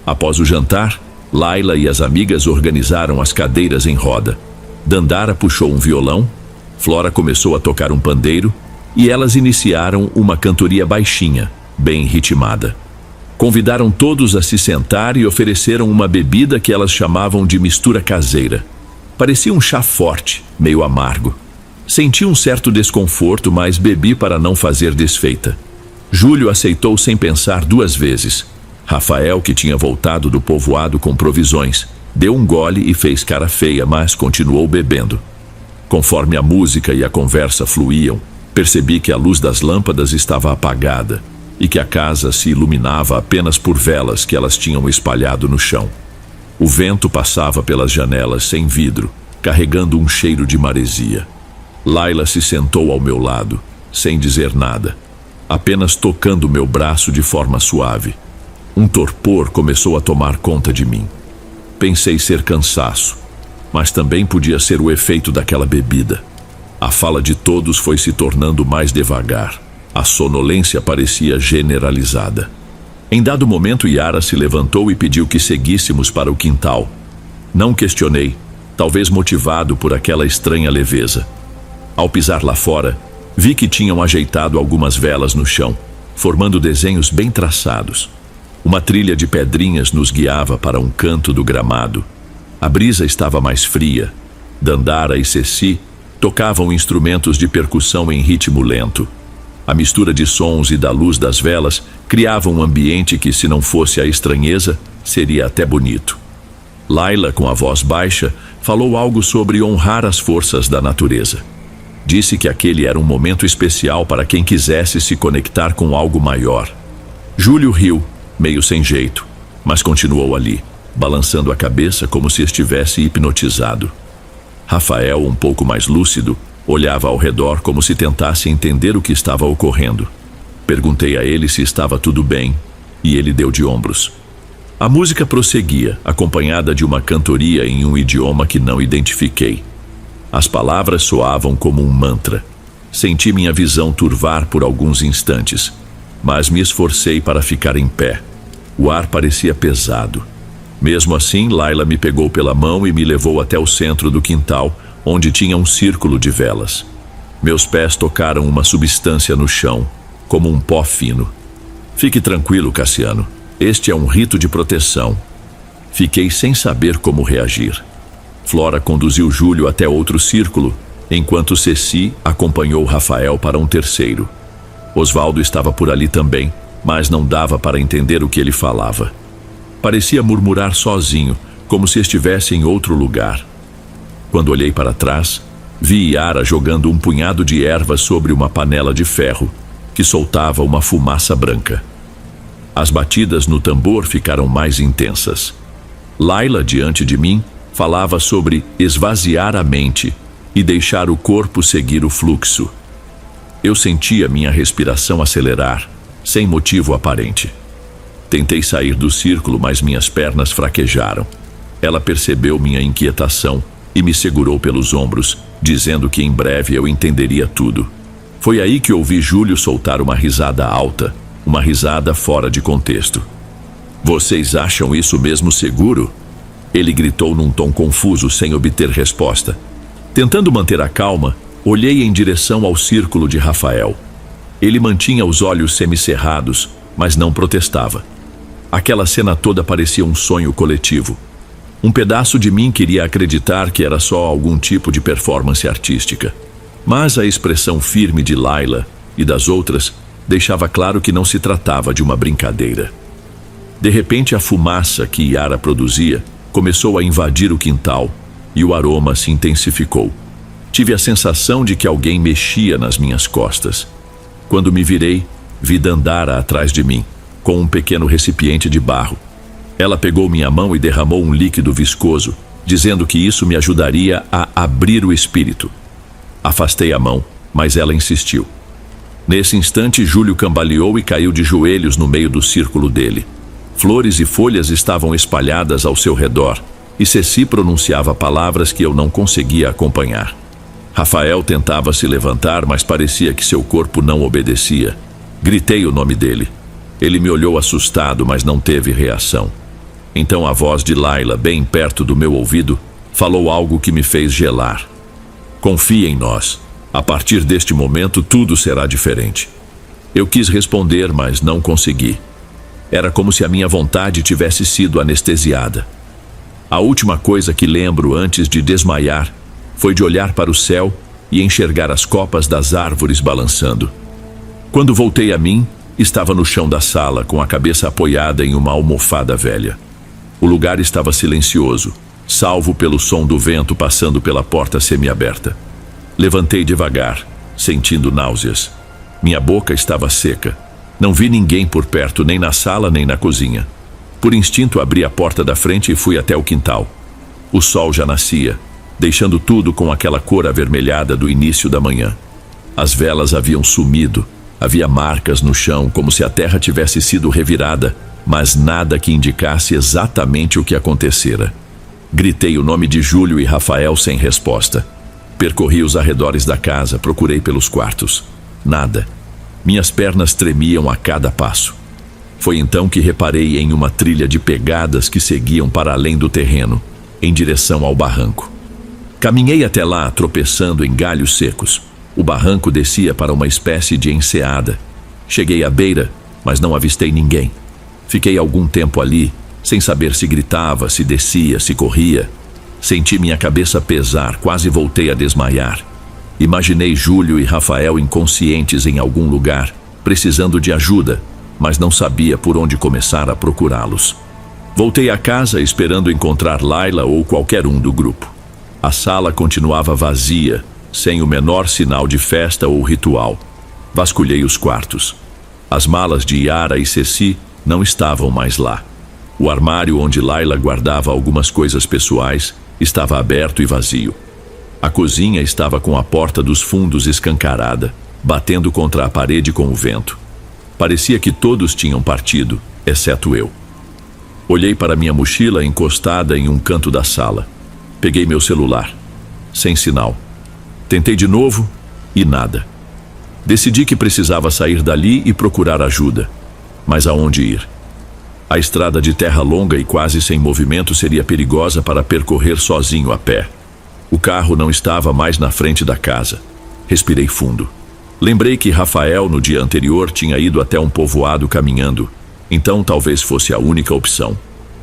Após o jantar, Laila e as amigas organizaram as cadeiras em roda. Dandara puxou um violão, Flora começou a tocar um pandeiro e elas iniciaram uma cantoria baixinha, bem ritmada. Convidaram todos a se sentar e ofereceram uma bebida que elas chamavam de mistura caseira. Parecia um chá forte, meio amargo. Senti um certo desconforto, mas bebi para não fazer desfeita. Júlio aceitou sem pensar duas vezes. Rafael, que tinha voltado do povoado com provisões, deu um gole e fez cara feia, mas continuou bebendo. Conforme a música e a conversa fluíam, percebi que a luz das lâmpadas estava apagada e que a casa se iluminava apenas por velas que elas tinham espalhado no chão. O vento passava pelas janelas sem vidro, carregando um cheiro de maresia. Laila se sentou ao meu lado, sem dizer nada, apenas tocando meu braço de forma suave. Um torpor começou a tomar conta de mim. Pensei ser cansaço, mas também podia ser o efeito daquela bebida. A fala de todos foi se tornando mais devagar. A sonolência parecia generalizada. Em dado momento, Yara se levantou e pediu que seguíssemos para o quintal. Não questionei, talvez motivado por aquela estranha leveza. Ao pisar lá fora, vi que tinham ajeitado algumas velas no chão, formando desenhos bem traçados. Uma trilha de pedrinhas nos guiava para um canto do gramado. A brisa estava mais fria. Dandara e Ceci tocavam instrumentos de percussão em ritmo lento. A mistura de sons e da luz das velas criava um ambiente que, se não fosse a estranheza, seria até bonito. Laila, com a voz baixa, falou algo sobre honrar as forças da natureza. Disse que aquele era um momento especial para quem quisesse se conectar com algo maior. Júlio riu, meio sem jeito, mas continuou ali, balançando a cabeça como se estivesse hipnotizado. Rafael, um pouco mais lúcido, olhava ao redor como se tentasse entender o que estava ocorrendo. Perguntei a ele se estava tudo bem, e ele deu de ombros. A música prosseguia, acompanhada de uma cantoria em um idioma que não identifiquei. As palavras soavam como um mantra. Senti minha visão turvar por alguns instantes, mas me esforcei para ficar em pé. O ar parecia pesado. Mesmo assim, Laila me pegou pela mão e me levou até o centro do quintal, onde tinha um círculo de velas. Meus pés tocaram uma substância no chão, como um pó fino. Fique tranquilo, Cassiano. Este é um rito de proteção. Fiquei sem saber como reagir. Flora conduziu Júlio até outro círculo, enquanto Ceci acompanhou Rafael para um terceiro. Osvaldo estava por ali também, mas não dava para entender o que ele falava. Parecia murmurar sozinho, como se estivesse em outro lugar. Quando olhei para trás, vi Yara jogando um punhado de ervas sobre uma panela de ferro, que soltava uma fumaça branca. As batidas no tambor ficaram mais intensas. Laila, diante de mim, falava sobre esvaziar a mente e deixar o corpo seguir o fluxo. Eu sentia minha respiração acelerar, sem motivo aparente. Tentei sair do círculo, mas minhas pernas fraquejaram. Ela percebeu minha inquietação e me segurou pelos ombros, dizendo que em breve eu entenderia tudo. Foi aí que ouvi Júlio soltar uma risada alta, uma risada fora de contexto. "Vocês acham isso mesmo seguro?" Ele gritou num tom confuso, sem obter resposta. Tentando manter a calma, olhei em direção ao círculo de Rafael. Ele mantinha os olhos semicerrados, mas não protestava. Aquela cena toda parecia um sonho coletivo. Um pedaço de mim queria acreditar que era só algum tipo de performance artística. Mas a expressão firme de Laila e das outras deixava claro que não se tratava de uma brincadeira. De repente, a fumaça que Yara produzia começou a invadir o quintal e o aroma se intensificou. Tive a sensação de que alguém mexia nas minhas costas. Quando me virei, vi Dandara atrás de mim, com um pequeno recipiente de barro. Ela pegou minha mão e derramou um líquido viscoso, dizendo que isso me ajudaria a abrir o espírito. Afastei a mão, mas ela insistiu. Nesse instante, Júlio cambaleou e caiu de joelhos no meio do círculo dele. Flores e folhas estavam espalhadas ao seu redor, e Ceci pronunciava palavras que eu não conseguia acompanhar. Rafael tentava se levantar, mas parecia que seu corpo não obedecia. Gritei o nome dele. Ele me olhou assustado, mas não teve reação. Então a voz de Laila, bem perto do meu ouvido, falou algo que me fez gelar. Confie em nós. A partir deste momento, tudo será diferente. Eu quis responder, mas não consegui. Era como se a minha vontade tivesse sido anestesiada. A última coisa que lembro antes de desmaiar foi de olhar para o céu e enxergar as copas das árvores balançando. Quando voltei a mim, estava no chão da sala, com a cabeça apoiada em uma almofada velha. O lugar estava silencioso, salvo pelo som do vento passando pela porta semiaberta. Levantei devagar, sentindo náuseas. Minha boca estava seca. Não vi ninguém por perto, nem na sala, nem na cozinha. Por instinto, abri a porta da frente e fui até o quintal. O sol já nascia, deixando tudo com aquela cor avermelhada do início da manhã. As velas haviam sumido, havia marcas no chão, como se a terra tivesse sido revirada, mas nada que indicasse exatamente o que acontecera. Gritei o nome de Júlio e Rafael sem resposta. Percorri os arredores da casa, procurei pelos quartos. Nada. Minhas pernas tremiam a cada passo. Foi então que reparei em uma trilha de pegadas que seguiam para além do terreno, em direção ao barranco. Caminhei até lá, tropeçando em galhos secos. O barranco descia para uma espécie de enseada. Cheguei à beira, mas não avistei ninguém. Fiquei algum tempo ali, sem saber se gritava, se descia, se corria. Senti minha cabeça pesar, quase voltei a desmaiar. Imaginei Júlio e Rafael inconscientes em algum lugar, precisando de ajuda, mas não sabia por onde começar a procurá-los. Voltei à casa esperando encontrar Laila ou qualquer um do grupo. A sala continuava vazia, sem o menor sinal de festa ou ritual. Vasculhei os quartos. As malas de Yara e Ceci não estavam mais lá. O armário onde Laila guardava algumas coisas pessoais estava aberto e vazio. A cozinha estava com a porta dos fundos escancarada, batendo contra a parede com o vento. Parecia que todos tinham partido, exceto eu. Olhei para minha mochila encostada em um canto da sala. Peguei meu celular. Sem sinal. Tentei de novo e nada. Decidi que precisava sair dali e procurar ajuda. Mas aonde ir? A estrada de terra longa e quase sem movimento seria perigosa para percorrer sozinho a pé. O carro não estava mais na frente da casa. Respirei fundo. Lembrei que Rafael, no dia anterior, tinha ido até um povoado caminhando. Então talvez fosse a única opção.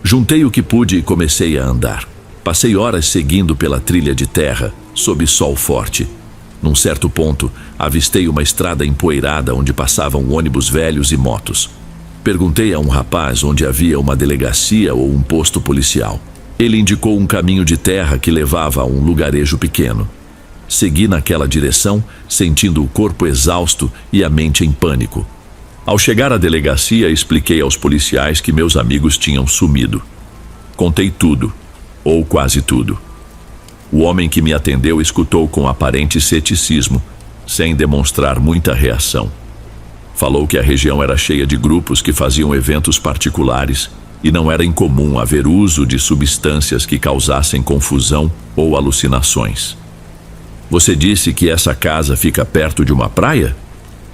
Juntei o que pude e comecei a andar. Passei horas seguindo pela trilha de terra, sob sol forte. Num certo ponto, avistei uma estrada empoeirada onde passavam ônibus velhos e motos. Perguntei a um rapaz onde havia uma delegacia ou um posto policial. Ele indicou um caminho de terra que levava a um lugarejo pequeno. Segui naquela direção, sentindo o corpo exausto e a mente em pânico. Ao chegar à delegacia, expliquei aos policiais que meus amigos tinham sumido. Contei tudo, ou quase tudo. O homem que me atendeu escutou com aparente ceticismo, sem demonstrar muita reação. Falou que a região era cheia de grupos que faziam eventos particulares e não era incomum haver uso de substâncias que causassem confusão ou alucinações. Você disse que essa casa fica perto de uma praia?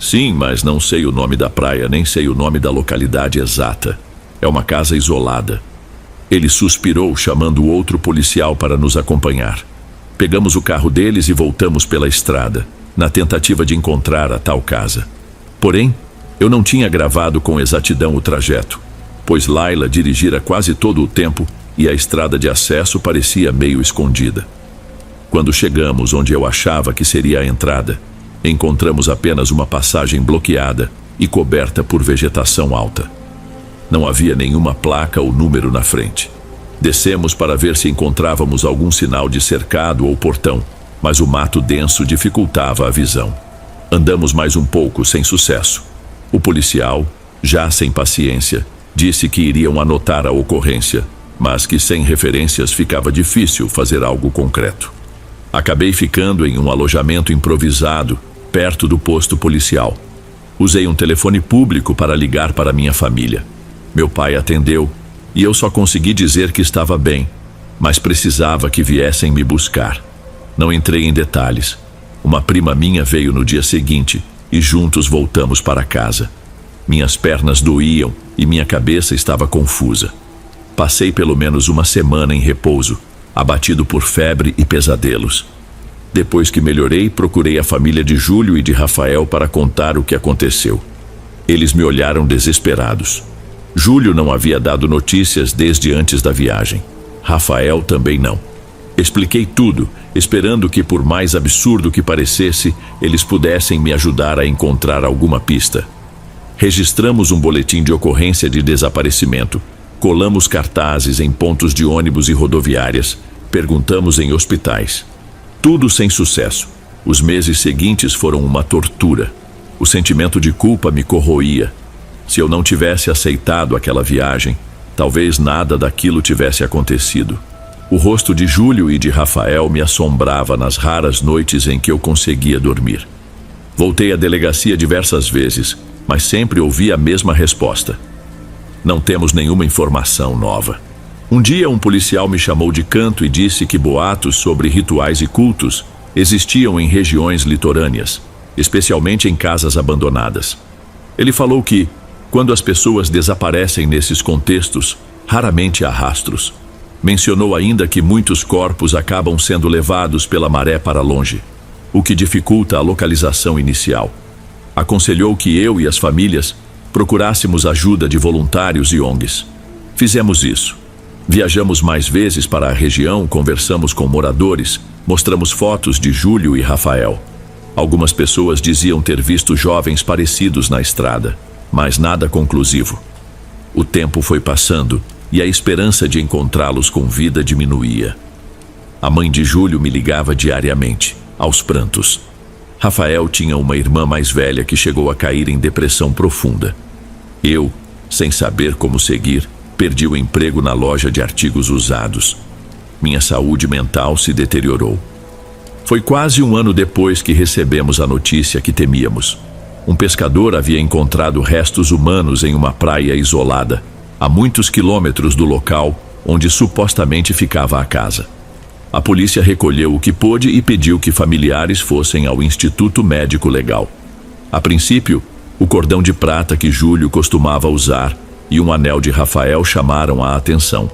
Sim, mas não sei o nome da praia, nem sei o nome da localidade exata. É uma casa isolada. Ele suspirou, chamando outro policial para nos acompanhar. Pegamos o carro deles e voltamos pela estrada, na tentativa de encontrar a tal casa. Porém, eu não tinha gravado com exatidão o trajeto, pois Laila dirigira quase todo o tempo e a estrada de acesso parecia meio escondida. Quando chegamos onde eu achava que seria a entrada, encontramos apenas uma passagem bloqueada e coberta por vegetação alta. Não havia nenhuma placa ou número na frente. Descemos para ver se encontrávamos algum sinal de cercado ou portão, mas o mato denso dificultava a visão. Andamos mais um pouco sem sucesso. O policial, já sem paciência, disse que iriam anotar a ocorrência, mas que sem referências ficava difícil fazer algo concreto. Acabei ficando em um alojamento improvisado, perto do posto policial. Usei um telefone público para ligar para minha família. Meu pai atendeu e eu só consegui dizer que estava bem, mas precisava que viessem me buscar. Não entrei em detalhes. Uma prima minha veio no dia seguinte e juntos voltamos para casa. Minhas pernas doíam e minha cabeça estava confusa. Passei pelo menos uma semana em repouso, abatido por febre e pesadelos. Depois que melhorei, procurei a família de Júlio e de Rafael para contar o que aconteceu. Eles me olharam desesperados. Júlio não havia dado notícias desde antes da viagem. Rafael também não. Expliquei tudo, esperando que, por mais absurdo que parecesse, eles pudessem me ajudar a encontrar alguma pista. Registramos um boletim de ocorrência de desaparecimento, colamos cartazes em pontos de ônibus e rodoviárias, perguntamos em hospitais. Tudo sem sucesso. Os meses seguintes foram uma tortura. O sentimento de culpa me corroía. Se eu não tivesse aceitado aquela viagem, talvez nada daquilo tivesse acontecido. O rosto de Júlio e de Rafael me assombrava nas raras noites em que eu conseguia dormir. Voltei à delegacia diversas vezes, mas sempre ouvi a mesma resposta. Não temos nenhuma informação nova. Um dia um policial me chamou de canto e disse que boatos sobre rituais e cultos existiam em regiões litorâneas, especialmente em casas abandonadas. Ele falou que, quando as pessoas desaparecem nesses contextos, raramente há rastros. Mencionou ainda que muitos corpos acabam sendo levados pela maré para longe, o que dificulta a localização inicial. Aconselhou que eu e as famílias procurássemos ajuda de voluntários e ONGs. Fizemos isso. Viajamos mais vezes para a região, conversamos com moradores, mostramos fotos de Júlio e Rafael. Algumas pessoas diziam ter visto jovens parecidos na estrada, mas nada conclusivo. O tempo foi passando e a esperança de encontrá-los com vida diminuía. A mãe de Júlio me ligava diariamente, aos prantos. Rafael tinha uma irmã mais velha que chegou a cair em depressão profunda. Eu, sem saber como seguir, perdi o emprego na loja de artigos usados. Minha saúde mental se deteriorou. Foi quase um ano depois que recebemos a notícia que temíamos. Um pescador havia encontrado restos humanos em uma praia isolada, a muitos quilômetros do local onde supostamente ficava a casa. A polícia recolheu o que pôde e pediu que familiares fossem ao Instituto Médico Legal. A princípio, o cordão de prata que Júlio costumava usar e um anel de Rafael chamaram a atenção.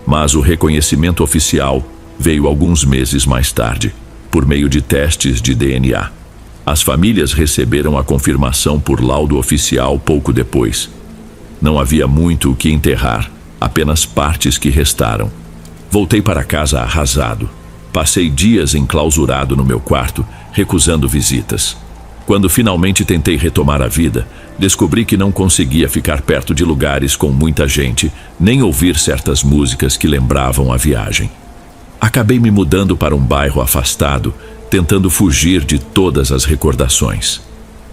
Mas o reconhecimento oficial veio alguns meses mais tarde, por meio de testes de DNA. As famílias receberam a confirmação por laudo oficial pouco depois. Não havia muito o que enterrar, apenas partes que restaram. Voltei para casa arrasado. Passei dias enclausurado no meu quarto, recusando visitas. Quando finalmente tentei retomar a vida, descobri que não conseguia ficar perto de lugares com muita gente, nem ouvir certas músicas que lembravam a viagem. Acabei me mudando para um bairro afastado, tentando fugir de todas as recordações.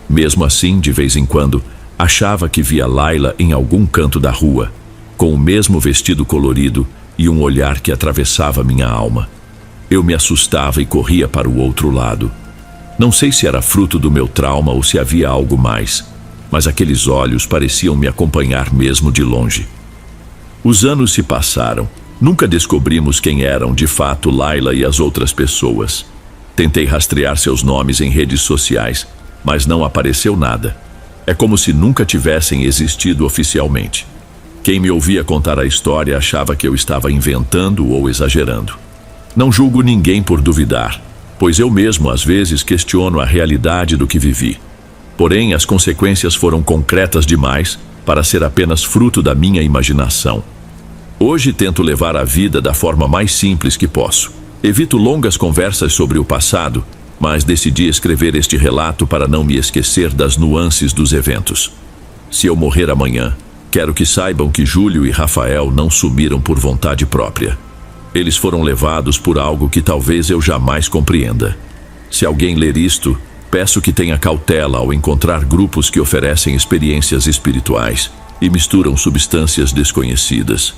Mesmo assim, de vez em quando, achava que via Laila em algum canto da rua, com o mesmo vestido colorido e um olhar que atravessava minha alma. Eu me assustava e corria para o outro lado. Não sei se era fruto do meu trauma ou se havia algo mais, mas aqueles olhos pareciam me acompanhar mesmo de longe. Os anos se passaram. Nunca descobrimos quem eram de fato Laila e as outras pessoas. Tentei rastrear seus nomes em redes sociais, mas não apareceu nada. É como se nunca tivessem existido oficialmente. Quem me ouvia contar a história achava que eu estava inventando ou exagerando. Não julgo ninguém por duvidar, pois eu mesmo às vezes questiono a realidade do que vivi. Porém, as consequências foram concretas demais para ser apenas fruto da minha imaginação. Hoje tento levar a vida da forma mais simples que posso. Evito longas conversas sobre o passado, mas decidi escrever este relato para não me esquecer das nuances dos eventos. Se eu morrer amanhã, Quero que saibam que Júlio e Rafael não sumiram por vontade própria. Eles foram levados por algo que talvez eu jamais compreenda. Se alguém ler isto, peço que tenha cautela ao encontrar grupos que oferecem experiências espirituais e misturam substâncias desconhecidas.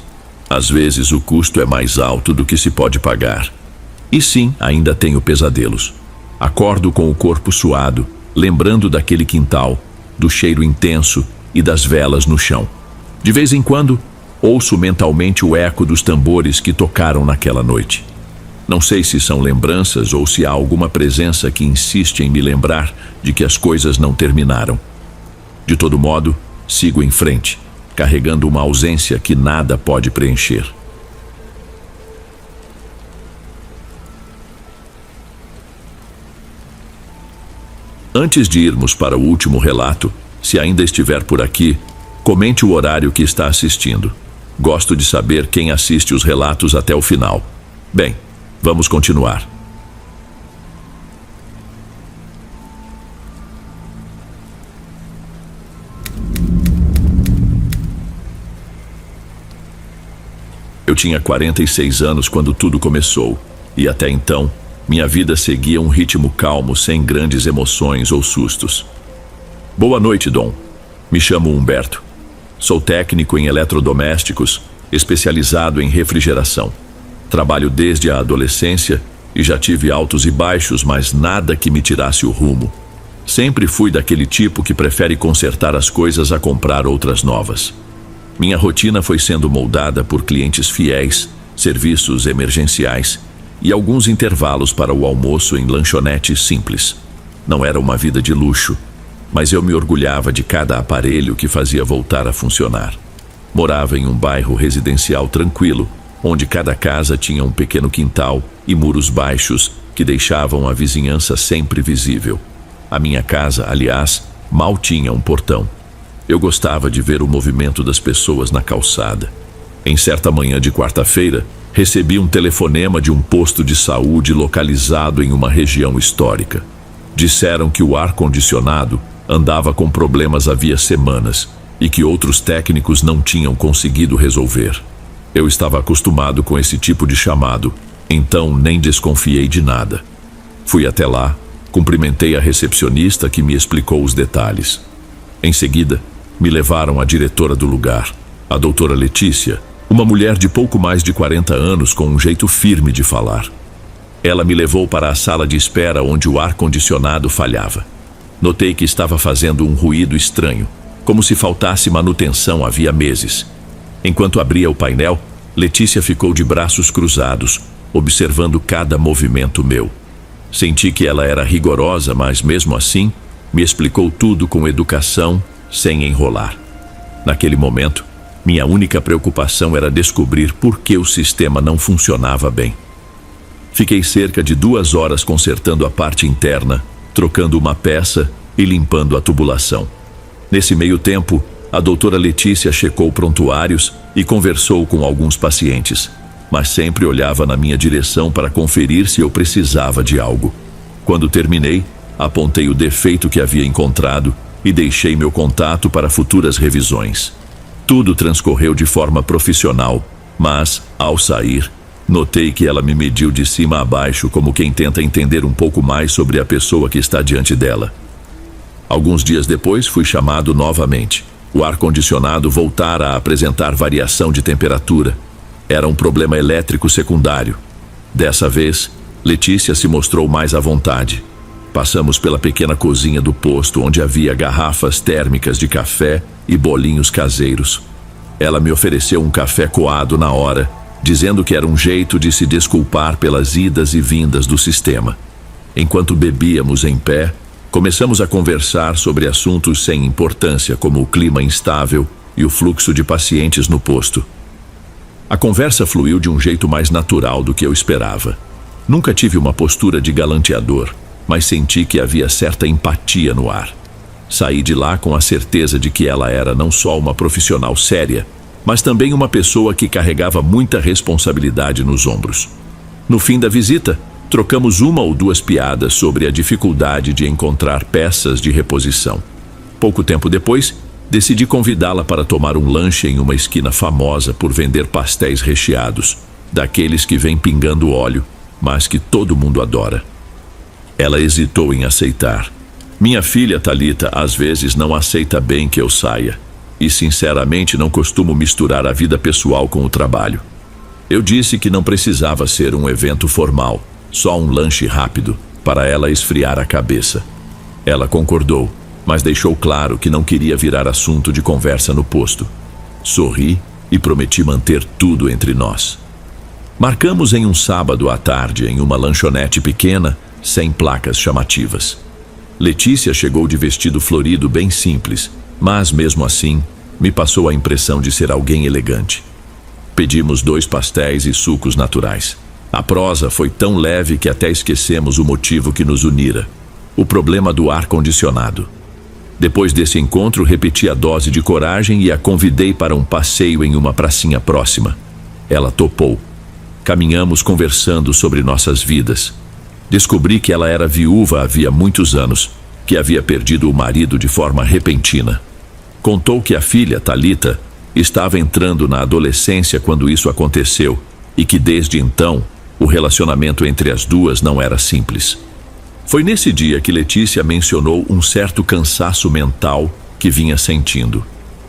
Às vezes o custo é mais alto do que se pode pagar. E sim, ainda tenho pesadelos. Acordo com o corpo suado, lembrando daquele quintal, do cheiro intenso e das velas no chão. De vez em quando, ouço mentalmente o eco dos tambores que tocaram naquela noite. Não sei se são lembranças ou se há alguma presença que insiste em me lembrar de que as coisas não terminaram. De todo modo, sigo em frente, carregando uma ausência que nada pode preencher. Antes de irmos para o último relato, se ainda estiver por aqui, comente o horário que está assistindo. Gosto de saber quem assiste os relatos até o final. Bem, vamos continuar. Eu tinha 46 anos quando tudo começou, e até então, minha vida seguia um ritmo calmo, sem grandes emoções ou sustos. Boa noite, Dom. Me chamo Humberto. Sou técnico em eletrodomésticos, especializado em refrigeração. Trabalho desde a adolescência e já tive altos e baixos, mas nada que me tirasse o rumo. Sempre fui daquele tipo que prefere consertar as coisas a comprar outras novas. Minha rotina foi sendo moldada por clientes fiéis, serviços emergenciais e alguns intervalos para o almoço em lanchonetes simples. Não era uma vida de luxo, mas eu me orgulhava de cada aparelho que fazia voltar a funcionar. Morava em um bairro residencial tranquilo, onde cada casa tinha um pequeno quintal e muros baixos que deixavam a vizinhança sempre visível. A minha casa, aliás, mal tinha um portão. Eu gostava de ver o movimento das pessoas na calçada. Em certa manhã de quarta-feira, recebi um telefonema de um posto de saúde localizado em uma região histórica. Disseram que o ar-condicionado andava com problemas havia semanas e que outros técnicos não tinham conseguido resolver. Eu estava acostumado com esse tipo de chamado, então nem desconfiei de nada. Fui até lá, cumprimentei a recepcionista que me explicou os detalhes. Em seguida, me levaram à diretora do lugar, a doutora Letícia, uma mulher de pouco mais de 40 anos com um jeito firme de falar. Ela me levou para a sala de espera onde o ar-condicionado falhava. Notei que estava fazendo um ruído estranho, como se faltasse manutenção havia meses. Enquanto abria o painel, Letícia ficou de braços cruzados, observando cada movimento meu. Senti que ela era rigorosa, mas mesmo assim, me explicou tudo com educação, sem enrolar. Naquele momento, minha única preocupação era descobrir por que o sistema não funcionava bem. Fiquei cerca de 2 horas consertando a parte interna, trocando uma peça e limpando a tubulação. Nesse meio tempo, a doutora Letícia checou prontuários e conversou com alguns pacientes, mas sempre olhava na minha direção para conferir se eu precisava de algo. Quando terminei, apontei o defeito que havia encontrado e deixei meu contato para futuras revisões. Tudo transcorreu de forma profissional, mas, ao sair, notei que ela me mediu de cima a baixo como quem tenta entender um pouco mais sobre a pessoa que está diante dela. Alguns dias depois, fui chamado novamente. O ar-condicionado voltara a apresentar variação de temperatura. Era um problema elétrico secundário. Dessa vez, Letícia se mostrou mais à vontade. Passamos pela pequena cozinha do posto, onde havia garrafas térmicas de café e bolinhos caseiros. Ela me ofereceu um café coado na hora, dizendo que era um jeito de se desculpar pelas idas e vindas do sistema. Enquanto bebíamos em pé, começamos a conversar sobre assuntos sem importância, como o clima instável e o fluxo de pacientes no posto. A conversa fluiu de um jeito mais natural do que eu esperava. Nunca tive uma postura de galanteador, mas senti que havia certa empatia no ar. Saí de lá com a certeza de que ela era não só uma profissional séria, mas também uma pessoa que carregava muita responsabilidade nos ombros. No fim da visita, trocamos 1 ou 2 piadas sobre a dificuldade de encontrar peças de reposição. Pouco tempo depois, Decidi convidá-la para tomar um lanche em uma esquina famosa por vender pastéis recheados, daqueles que vêm pingando óleo, mas que todo mundo adora. Ela hesitou em aceitar. Minha filha Thalita às vezes não aceita bem que eu saia, e sinceramente não costumo misturar a vida pessoal com o trabalho. Eu disse que não precisava ser um evento formal, só um lanche rápido, para ela esfriar a cabeça. Ela concordou, mas deixou claro que não queria virar assunto de conversa no posto. Sorri e prometi manter tudo entre nós. Marcamos em um sábado à tarde em uma lanchonete pequena, sem placas chamativas. Letícia chegou de vestido florido bem simples, mas mesmo assim, me passou a impressão de ser alguém elegante. Pedimos 2 pastéis e sucos naturais. A prosa foi tão leve que até esquecemos o motivo que nos unira: o problema do ar-condicionado. Depois desse encontro, repeti a dose de coragem e a convidei para um passeio em uma pracinha próxima. Ela topou. Caminhamos conversando sobre nossas vidas. Descobri que ela era viúva havia muitos anos, que havia perdido o marido de forma repentina. Contou que a filha, Thalita, estava entrando na adolescência quando isso aconteceu e que desde então o relacionamento entre as duas não era simples. Foi nesse dia que Letícia mencionou um certo cansaço mental que vinha sentindo.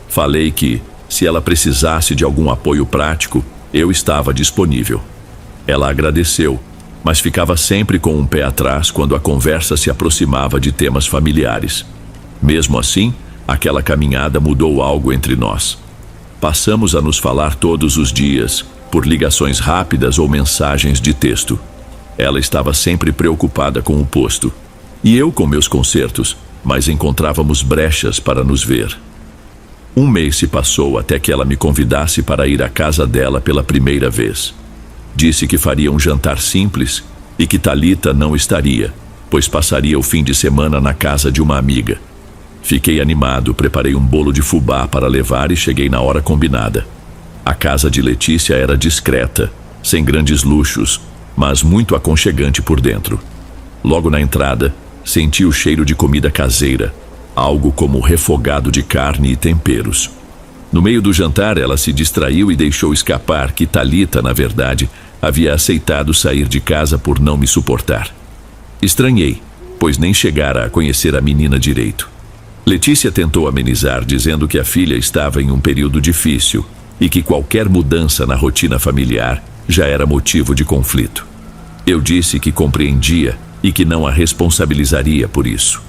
Falei que, se ela precisasse de algum apoio prático, eu estava disponível. Ela agradeceu, mas ficava sempre com um pé atrás quando a conversa se aproximava de temas familiares. Mesmo assim, aquela caminhada mudou algo entre nós. Passamos a nos falar todos os dias, por ligações rápidas ou mensagens de texto. Ela estava sempre preocupada com o posto, e eu com meus concertos, mas encontrávamos brechas para nos ver. Um mês se passou até que ela me convidasse para ir à casa dela pela primeira vez. Disse que faria um jantar simples e que Thalita não estaria, pois passaria o fim de semana na casa de uma amiga. Fiquei animado, preparei um bolo de fubá para levar e cheguei na hora combinada. A casa de Letícia era discreta, sem grandes luxos, mas muito aconchegante por dentro. Logo na entrada, senti o cheiro de comida caseira, algo como refogado de carne e temperos. No meio do jantar, ela se distraiu e deixou escapar que Thalita, na verdade, havia aceitado sair de casa por não me suportar. Estranhei, pois nem chegara a conhecer a menina direito. Letícia tentou amenizar, dizendo que a filha estava em um período difícil e que qualquer mudança na rotina familiar já era motivo de conflito. Eu disse que compreendia e que não a responsabilizaria por isso.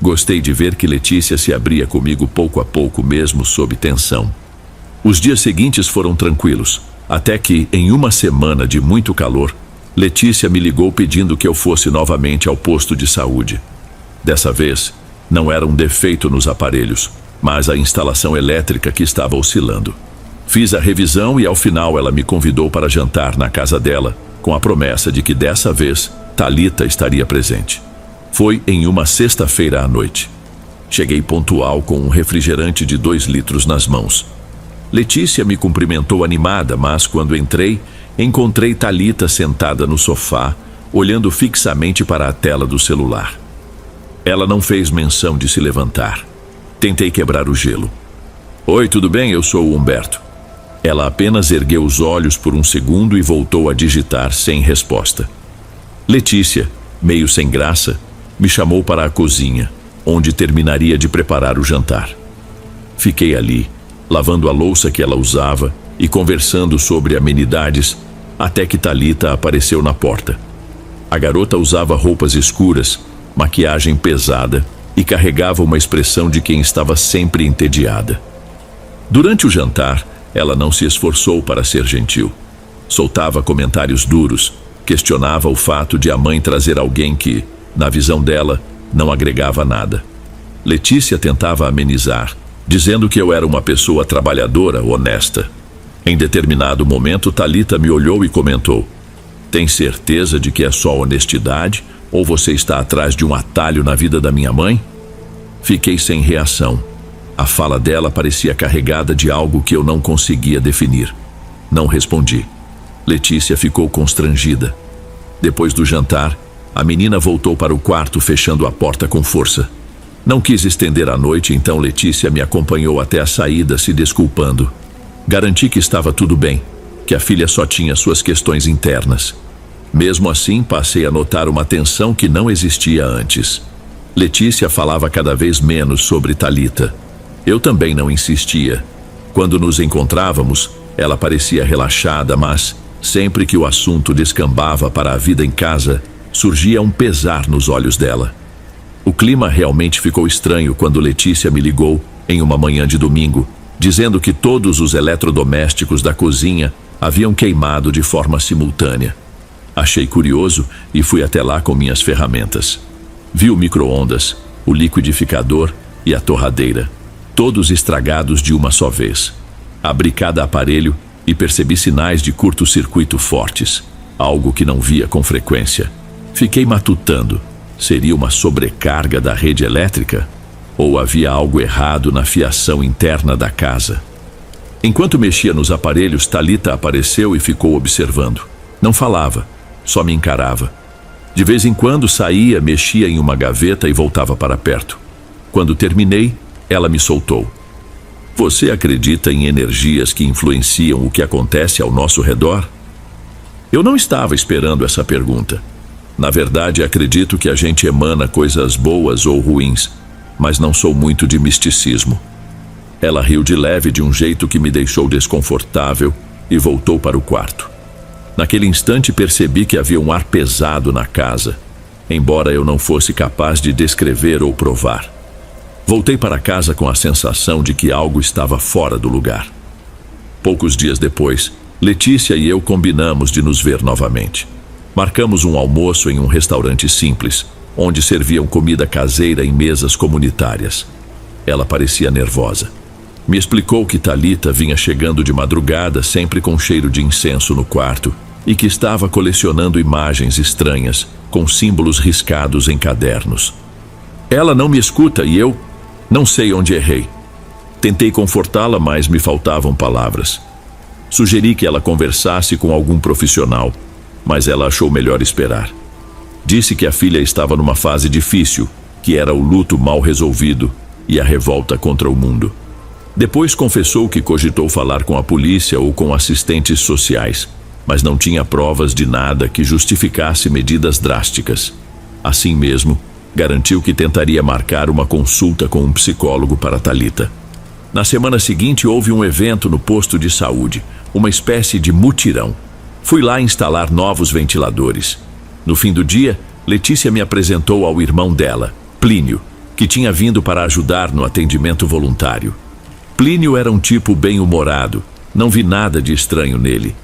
Gostei de ver que Letícia se abria comigo pouco a pouco, mesmo sob tensão. Os dias seguintes foram tranquilos, até que, em uma semana de muito calor, Letícia me ligou pedindo que eu fosse novamente ao posto de saúde. Dessa vez, não era um defeito nos aparelhos, mas a instalação elétrica que estava oscilando. Fiz a revisão e ao final ela me convidou para jantar na casa dela, com a promessa de que dessa vez Thalita estaria presente. Foi em uma sexta-feira à noite. Cheguei pontual com um refrigerante de 2 litros nas mãos. Letícia me cumprimentou animada, mas quando entrei, encontrei Thalita sentada no sofá, olhando fixamente para a tela do celular. Ela não fez menção de se levantar. Tentei quebrar o gelo. Oi, tudo bem? Eu sou o Humberto. Ela apenas ergueu os olhos por um segundo e voltou a digitar sem resposta. Letícia, meio sem graça, me chamou para a cozinha, onde terminaria de preparar o jantar. Fiquei ali, lavando a louça que ela usava e conversando sobre amenidades, até que Thalita apareceu na porta. A garota usava roupas escuras, maquiagem pesada e carregava uma expressão de quem estava sempre entediada. Durante o jantar, ela não se esforçou para ser gentil. Soltava comentários duros, questionava o fato de a mãe trazer alguém que, na visão dela, não agregava nada. Letícia tentava amenizar, dizendo que eu era uma pessoa trabalhadora, honesta. Em determinado momento, Thalita me olhou e comentou: "Tem certeza de que é só honestidade ou você está atrás de um atalho na vida da minha mãe?" Fiquei sem reação. A fala dela parecia carregada de algo que eu não conseguia definir. Não respondi. Letícia ficou constrangida. Depois do jantar, a menina voltou para o quarto, fechando a porta com força. Não quis estender a noite, então Letícia me acompanhou até a saída, se desculpando. Garanti que estava tudo bem, que a filha só tinha suas questões internas. Mesmo assim, passei a notar uma tensão que não existia antes. Letícia falava cada vez menos sobre Thalita. Eu também não insistia. Quando nos encontrávamos, ela parecia relaxada, mas, sempre que o assunto descambava para a vida em casa, surgia um pesar nos olhos dela. O clima realmente ficou estranho quando Letícia me ligou, em uma manhã de domingo, dizendo que todos os eletrodomésticos da cozinha haviam queimado de forma simultânea. Achei curioso e fui até lá com minhas ferramentas. Vi o micro-ondas, o liquidificador e a torradeira, todos estragados de uma só vez. Abri cada aparelho e percebi sinais de curto-circuito fortes, algo que não via com frequência. Fiquei matutando. Seria uma sobrecarga da rede elétrica? Ou havia algo errado na fiação interna da casa? Enquanto mexia nos aparelhos, Thalita apareceu e ficou observando. Não falava, só me encarava. De vez em quando saía, mexia em uma gaveta e voltava para perto. Quando terminei, ela me soltou. Você acredita em energias que influenciam o que acontece ao nosso redor? Eu não estava esperando essa pergunta. Na verdade, acredito que a gente emana coisas boas ou ruins, mas não sou muito de misticismo. Ela riu de leve de um jeito que me deixou desconfortável e voltou para o quarto. Naquele instante percebi que havia um ar pesado na casa, embora eu não fosse capaz de descrever ou provar. Voltei para casa com a sensação de que algo estava fora do lugar. Poucos dias depois, Letícia e eu combinamos de nos ver novamente. Marcamos um almoço em um restaurante simples, onde serviam comida caseira em mesas comunitárias. Ela parecia nervosa. Me explicou que Thalita vinha chegando de madrugada, sempre com cheiro de incenso no quarto, e que estava colecionando imagens estranhas, com símbolos riscados em cadernos. Ela não me escuta e eu não sei onde errei. Tentei confortá-la, mas me faltavam palavras. Sugeri que ela conversasse com algum profissional, mas ela achou melhor esperar. Disse que a filha estava numa fase difícil, que era o luto mal resolvido e a revolta contra o mundo. Depois confessou que cogitou falar com a polícia ou com assistentes sociais, mas não tinha provas de nada que justificasse medidas drásticas. Assim mesmo, garantiu que tentaria marcar uma consulta com um psicólogo para Thalita. Na semana seguinte houve um evento no posto de saúde, uma espécie de mutirão. Fui lá instalar novos ventiladores. No fim do dia, Letícia me apresentou ao irmão dela, Plínio, que tinha vindo para ajudar no atendimento voluntário. Plínio era um tipo bem-humorado, não vi nada de estranho nele.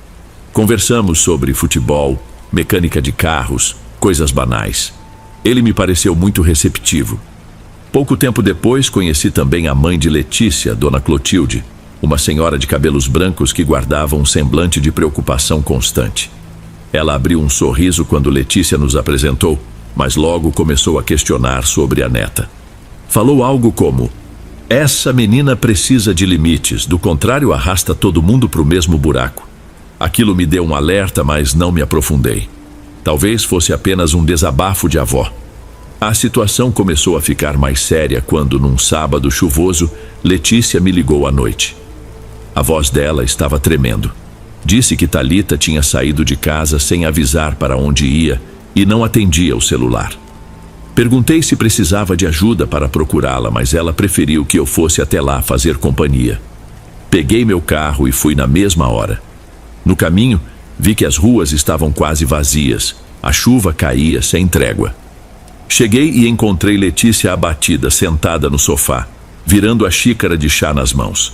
Conversamos sobre futebol, mecânica de carros, coisas banais. Ele me pareceu muito receptivo. Pouco tempo depois, conheci também a mãe de Letícia, Dona Clotilde, uma senhora de cabelos brancos que guardava um semblante de preocupação constante. Ela abriu um sorriso quando Letícia nos apresentou, mas logo começou a questionar sobre a neta. Falou algo como: essa menina precisa de limites, do contrário arrasta todo mundo para o mesmo buraco. Aquilo me deu um alerta, mas não me aprofundei. Talvez fosse apenas um desabafo de avó. A situação começou a ficar mais séria quando, num sábado chuvoso, Letícia me ligou à noite. A voz dela estava tremendo. Disse que Thalita tinha saído de casa sem avisar para onde ia e não atendia o celular. Perguntei se precisava de ajuda para procurá-la, mas ela preferiu que eu fosse até lá fazer companhia. Peguei meu carro e fui na mesma hora. No caminho, vi que as ruas estavam quase vazias. A chuva caía sem trégua. Cheguei e encontrei Letícia abatida, sentada no sofá, virando a xícara de chá nas mãos.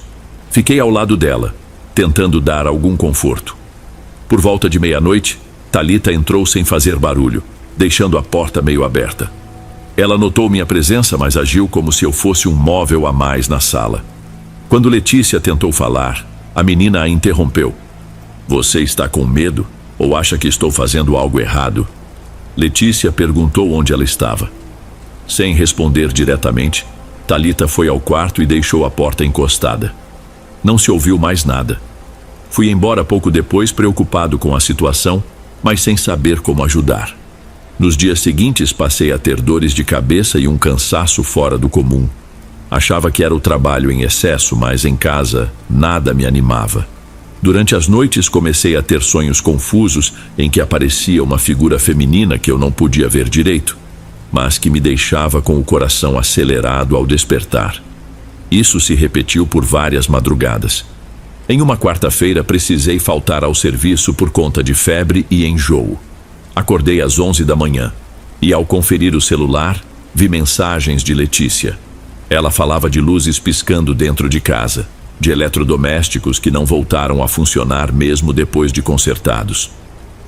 Fiquei ao lado dela, tentando dar algum conforto. Por volta de meia-noite, Thalita entrou sem fazer barulho, deixando a porta meio aberta. Ela notou minha presença, mas agiu como se eu fosse um móvel a mais na sala. Quando Letícia tentou falar, a menina a interrompeu. Você está com medo ou acha que estou fazendo algo errado? Letícia perguntou onde ela estava. Sem responder diretamente, Thalita foi ao quarto e deixou a porta encostada. Não se ouviu mais nada. Fui embora pouco depois, preocupado com a situação, mas sem saber como ajudar. Nos dias seguintes, passei a ter dores de cabeça e um cansaço fora do comum. Achava que era o trabalho em excesso, mas em casa nada me animava. Durante as noites, comecei a ter sonhos confusos em que aparecia uma figura feminina que eu não podia ver direito, mas que me deixava com o coração acelerado ao despertar. Isso se repetiu por várias madrugadas. Em uma quarta-feira, precisei faltar ao serviço por conta de febre e enjoo. Acordei às 11 da manhã e, ao conferir o celular, vi mensagens de Letícia. Ela falava de luzes piscando dentro de casa, de eletrodomésticos que não voltaram a funcionar mesmo depois de consertados.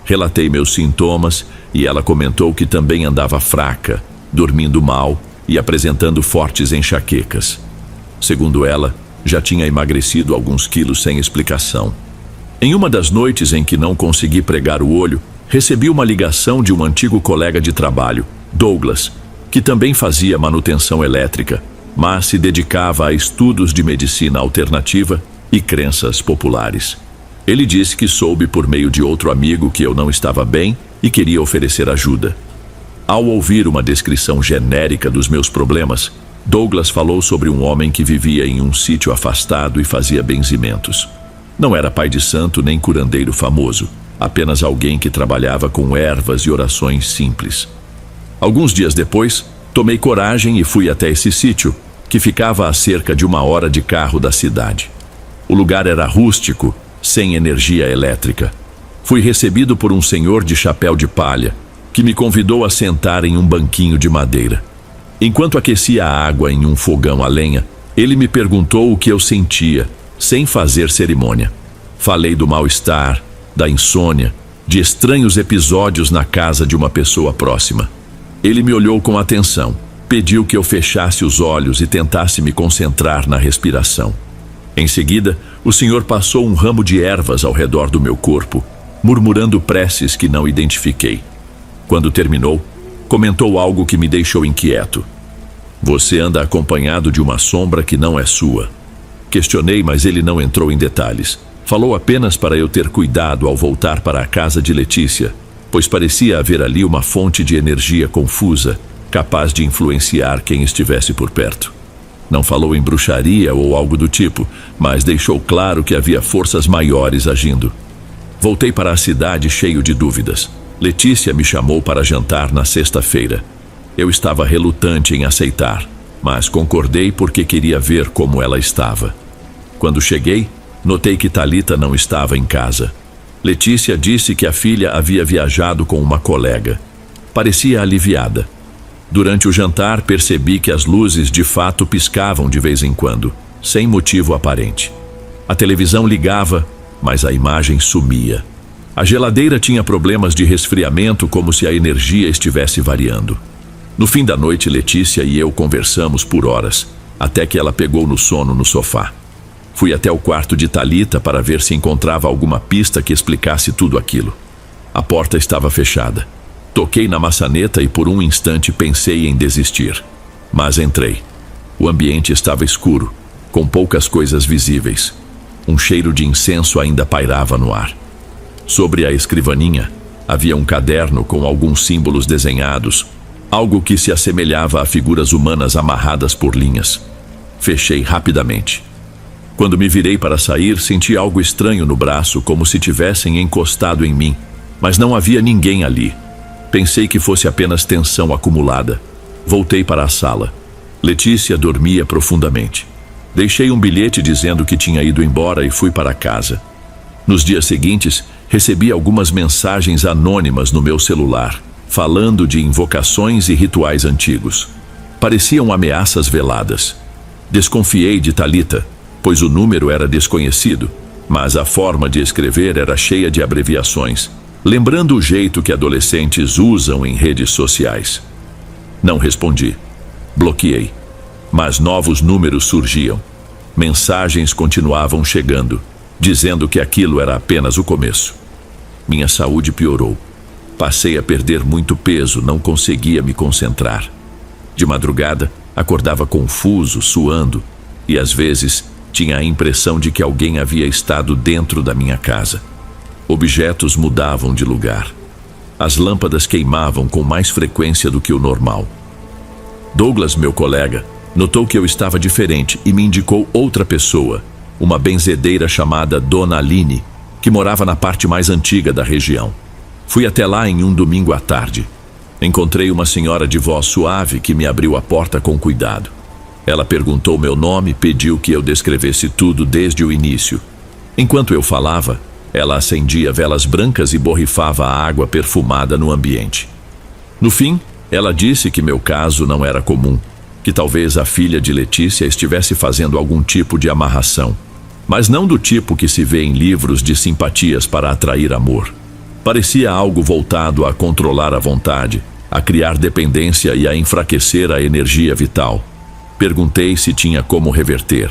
Relatei meus sintomas e ela comentou que também andava fraca, dormindo mal e apresentando fortes enxaquecas. Segundo ela, já tinha emagrecido alguns quilos sem explicação. Em uma das noites em que não consegui pregar o olho, recebi uma ligação de um antigo colega de trabalho, Douglas, que também fazia manutenção elétrica, mas se dedicava a estudos de medicina alternativa e crenças populares. Ele disse que soube por meio de outro amigo que eu não estava bem e queria oferecer ajuda. Ao ouvir uma descrição genérica dos meus problemas, Douglas falou sobre um homem que vivia em um sítio afastado e fazia benzimentos. Não era pai de santo nem curandeiro famoso, apenas alguém que trabalhava com ervas e orações simples. Alguns dias depois, tomei coragem e fui até esse sítio, que ficava a cerca de 1 hora de carro da cidade. O lugar era rústico, sem energia elétrica. Fui recebido por um senhor de chapéu de palha, que me convidou a sentar em um banquinho de madeira. Enquanto aquecia a água em um fogão a lenha, ele me perguntou o que eu sentia, sem fazer cerimônia. Falei do mal-estar, da insônia, de estranhos episódios na casa de uma pessoa próxima. Ele me olhou com atenção, pediu que eu fechasse os olhos e tentasse me concentrar na respiração. Em seguida, o senhor passou um ramo de ervas ao redor do meu corpo, murmurando preces que não identifiquei. Quando terminou, comentou algo que me deixou inquieto. Você anda acompanhado de uma sombra que não é sua. Questionei, mas ele não entrou em detalhes. Falou apenas para eu ter cuidado ao voltar para a casa de Letícia, pois parecia haver ali uma fonte de energia confusa, capaz de influenciar quem estivesse por perto. Não falou em bruxaria ou algo do tipo, mas deixou claro que havia forças maiores agindo. Voltei para a cidade cheio de dúvidas. Letícia me chamou para jantar na sexta-feira. Eu estava relutante em aceitar, mas concordei porque queria ver como ela estava. Quando cheguei, notei que Thalita não estava em casa. Letícia disse que a filha havia viajado com uma colega. Parecia aliviada. Durante o jantar, percebi que as luzes de fato piscavam de vez em quando, sem motivo aparente. A televisão ligava, mas a imagem sumia. A geladeira tinha problemas de resfriamento, como se a energia estivesse variando. No fim da noite, Letícia e eu conversamos por horas, até que ela pegou no sono no sofá. Fui até o quarto de Thalita para ver se encontrava alguma pista que explicasse tudo aquilo. A porta estava fechada. Toquei na maçaneta e por um instante pensei em desistir. Mas entrei. O ambiente estava escuro, com poucas coisas visíveis. Um cheiro de incenso ainda pairava no ar. Sobre a escrivaninha, havia um caderno com alguns símbolos desenhados, algo que se assemelhava a figuras humanas amarradas por linhas. Fechei rapidamente. Quando me virei para sair, senti algo estranho no braço, como se tivessem encostado em mim, mas não havia ninguém ali. Pensei que fosse apenas tensão acumulada. Voltei para a sala. Letícia dormia profundamente. Deixei um bilhete dizendo que tinha ido embora e fui para casa. Nos dias seguintes, recebi algumas mensagens anônimas no meu celular, falando de invocações e rituais antigos. Pareciam ameaças veladas. Desconfiei de Thalita, pois o número era desconhecido, mas a forma de escrever era cheia de abreviações, lembrando o jeito que adolescentes usam em redes sociais. Não respondi. Bloqueei. Mas novos números surgiam. Mensagens continuavam chegando, dizendo que aquilo era apenas o começo. Minha saúde piorou. Passei a perder muito peso, não conseguia me concentrar. De madrugada, acordava confuso, suando, e às vezes tinha a impressão de que alguém havia estado dentro da minha casa. Objetos mudavam de lugar. As lâmpadas queimavam com mais frequência do que o normal. Douglas, meu colega, notou que eu estava diferente e me indicou outra pessoa, uma benzedeira chamada Dona Aline, que morava na parte mais antiga da região. Fui até lá em um domingo à tarde. Encontrei uma senhora de voz suave que me abriu a porta com cuidado. Ela perguntou meu nome e pediu que eu descrevesse tudo desde o início. Enquanto eu falava, ela acendia velas brancas e borrifava a água perfumada no ambiente. No fim, ela disse que meu caso não era comum, que talvez a filha de Letícia estivesse fazendo algum tipo de amarração, mas não do tipo que se vê em livros de simpatias para atrair amor. Parecia algo voltado a controlar a vontade, a criar dependência e a enfraquecer a energia vital. Perguntei se tinha como reverter.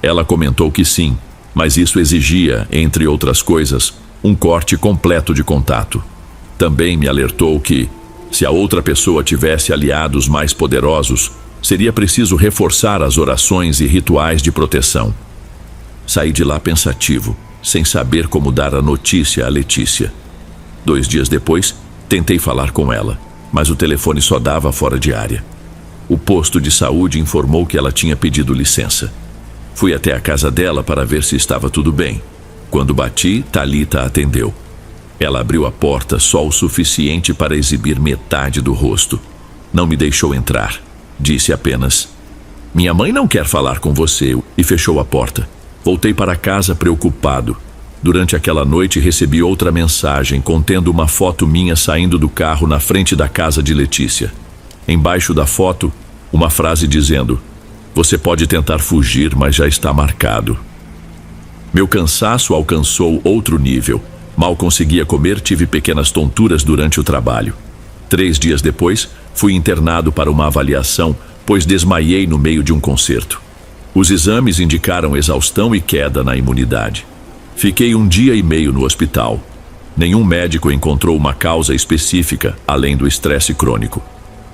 Ela comentou que sim, mas isso exigia, entre outras coisas, um corte completo de contato. Também me alertou que, se a outra pessoa tivesse aliados mais poderosos, seria preciso reforçar as orações e rituais de proteção. Saí de lá pensativo, sem saber como dar a notícia a Letícia. 2 dias depois, tentei falar com ela, mas o telefone só dava fora de área. O posto de saúde informou que ela tinha pedido licença. Fui até a casa dela para ver se estava tudo bem. Quando bati, Thalita atendeu. Ela abriu a porta só o suficiente para exibir metade do rosto. Não me deixou entrar. Disse apenas: "Minha mãe não quer falar com você", e fechou a porta. Voltei para casa preocupado. Durante aquela noite recebi outra mensagem contendo uma foto minha saindo do carro na frente da casa de Letícia. Embaixo da foto, uma frase dizendo: "Você pode tentar fugir, mas já está marcado". Meu cansaço alcançou outro nível. Mal conseguia comer, tive pequenas tonturas durante o trabalho. 3 dias depois, fui internado para uma avaliação, pois desmaiei no meio de um concerto. Os exames indicaram exaustão e queda na imunidade. Fiquei 1 dia e meio no hospital. Nenhum médico encontrou uma causa específica, além do estresse crônico.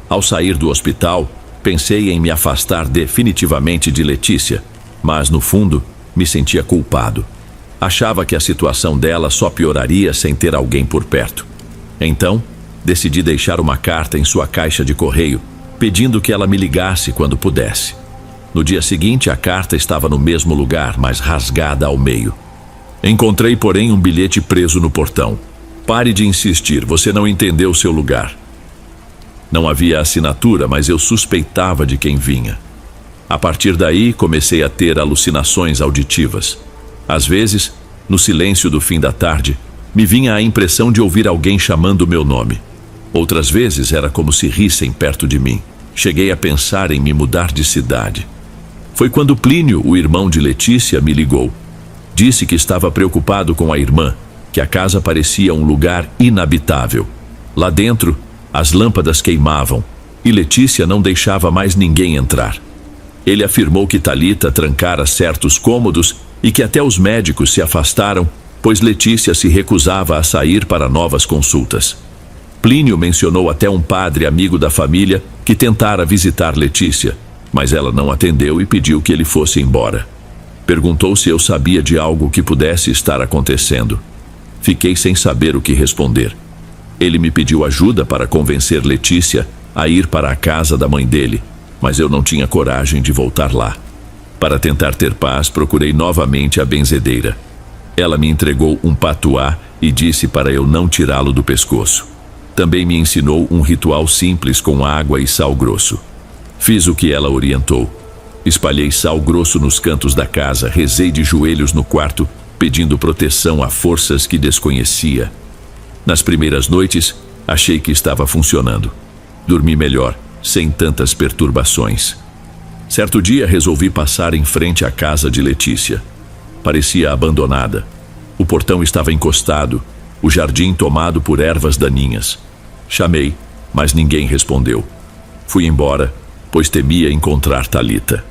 Ao sair do hospital, pensei em me afastar definitivamente de Letícia, mas no fundo, me sentia culpado. Achava que a situação dela só pioraria sem ter alguém por perto. Então, decidi deixar uma carta em sua caixa de correio, pedindo que ela me ligasse quando pudesse. No dia seguinte, a carta estava no mesmo lugar, mas rasgada ao meio. Encontrei, porém, um bilhete preso no portão. "Pare de insistir, você não entendeu seu lugar". Não havia assinatura, mas eu suspeitava de quem vinha. A partir daí, comecei a ter alucinações auditivas. Às vezes, no silêncio do fim da tarde, me vinha a impressão de ouvir alguém chamando meu nome. Outras vezes, era como se rissem perto de mim. Cheguei a pensar em me mudar de cidade. Foi quando Plínio, o irmão de Letícia, me ligou. Disse que estava preocupado com a irmã, que a casa parecia um lugar inabitável. Lá dentro, as lâmpadas queimavam e Letícia não deixava mais ninguém entrar. Ele afirmou que Thalita trancara certos cômodos e que até os médicos se afastaram, pois Letícia se recusava a sair para novas consultas. Plínio mencionou até um padre amigo da família que tentara visitar Letícia, mas ela não atendeu e pediu que ele fosse embora. Perguntou se eu sabia de algo que pudesse estar acontecendo. Fiquei sem saber o que responder. Ele me pediu ajuda para convencer Letícia a ir para a casa da mãe dele, mas eu não tinha coragem de voltar lá. Para tentar ter paz, procurei novamente a benzedeira. Ela me entregou um patuá e disse para eu não tirá-lo do pescoço. Também me ensinou um ritual simples com água e sal grosso. Fiz o que ela orientou. Espalhei sal grosso nos cantos da casa, rezei de joelhos no quarto, pedindo proteção a forças que desconhecia. Nas primeiras noites, achei que estava funcionando. Dormi melhor, sem tantas perturbações. Certo dia, resolvi passar em frente à casa de Letícia. Parecia abandonada. O portão estava encostado, o jardim tomado por ervas daninhas. Chamei, mas ninguém respondeu. Fui embora, pois temia encontrar Thalita.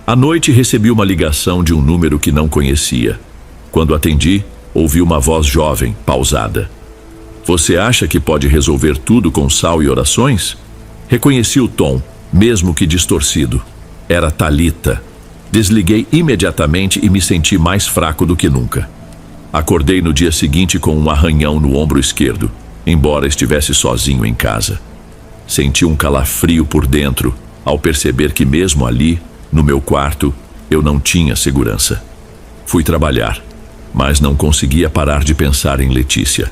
À noite, recebi uma ligação de um número que não conhecia. Quando atendi, ouvi uma voz jovem, pausada. "Você acha que pode resolver tudo com sal e orações?" Reconheci o tom, mesmo que distorcido. Era Thalita. Desliguei imediatamente e me senti mais fraco do que nunca. Acordei no dia seguinte com um arranhão no ombro esquerdo. embora estivesse sozinho em casa. Senti um calafrio por dentro ao perceber que mesmo ali, no meu quarto, eu não tinha segurança. Fui trabalhar, mas não conseguia parar de pensar em Letícia.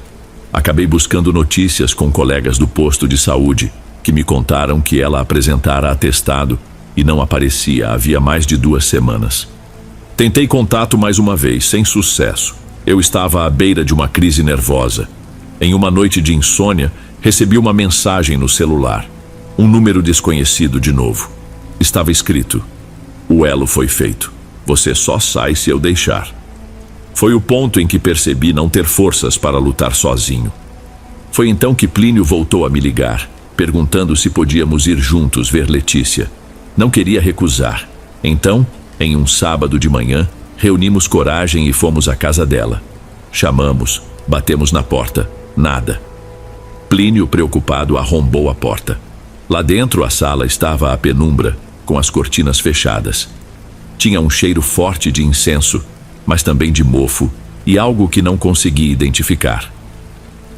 Acabei buscando notícias com colegas do posto de saúde, que me contaram que ela apresentara atestado e não aparecia havia mais de 2 semanas. Tentei contato mais uma vez, sem sucesso. Eu estava à beira de uma crise nervosa. Em uma noite de insônia, recebi uma mensagem no celular. Um número desconhecido de novo. Estava escrito: "O elo foi feito. Você só sai se eu deixar." Foi o ponto em que percebi não ter forças para lutar sozinho. Foi então que Plínio voltou a me ligar, perguntando se podíamos ir juntos ver Letícia. Não queria recusar. Então, em um sábado de manhã, reunimos coragem e fomos à casa dela. Chamamos, batemos na porta. Nada. Plínio, preocupado, arrombou a porta. Lá dentro, a sala estava à penumbra, com as cortinas fechadas. Tinha um cheiro forte de incenso, mas também de mofo e algo que não consegui identificar.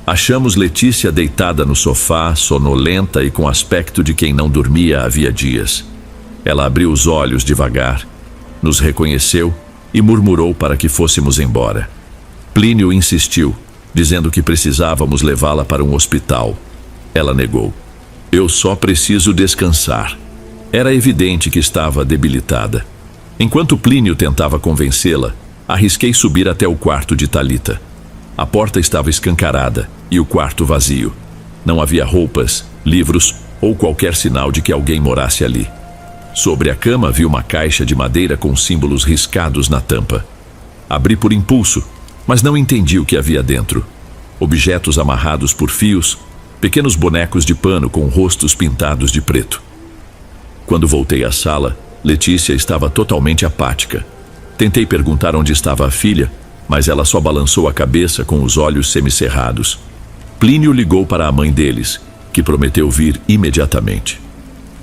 Achamos Letícia deitada no sofá, sonolenta e com aspecto de quem não dormia havia dias. Ela abriu os olhos devagar, nos reconheceu e murmurou para que fôssemos embora. Plínio insistiu, dizendo que precisávamos levá-la para um hospital. Ela negou. "Eu só preciso descansar." Era evidente que estava debilitada. Enquanto Plínio tentava convencê-la, arrisquei subir até o quarto de Thalita. A porta estava escancarada e o quarto vazio. Não havia roupas, livros ou qualquer sinal de que alguém morasse ali. Sobre a cama vi uma caixa de madeira com símbolos riscados na tampa. Abri por impulso, mas não entendi o que havia dentro. Objetos amarrados por fios, pequenos bonecos de pano com rostos pintados de preto. Quando voltei à sala, Letícia estava totalmente apática. Tentei perguntar onde estava a filha, mas ela só balançou a cabeça com os olhos semicerrados. Plínio ligou para a mãe deles, que prometeu vir imediatamente.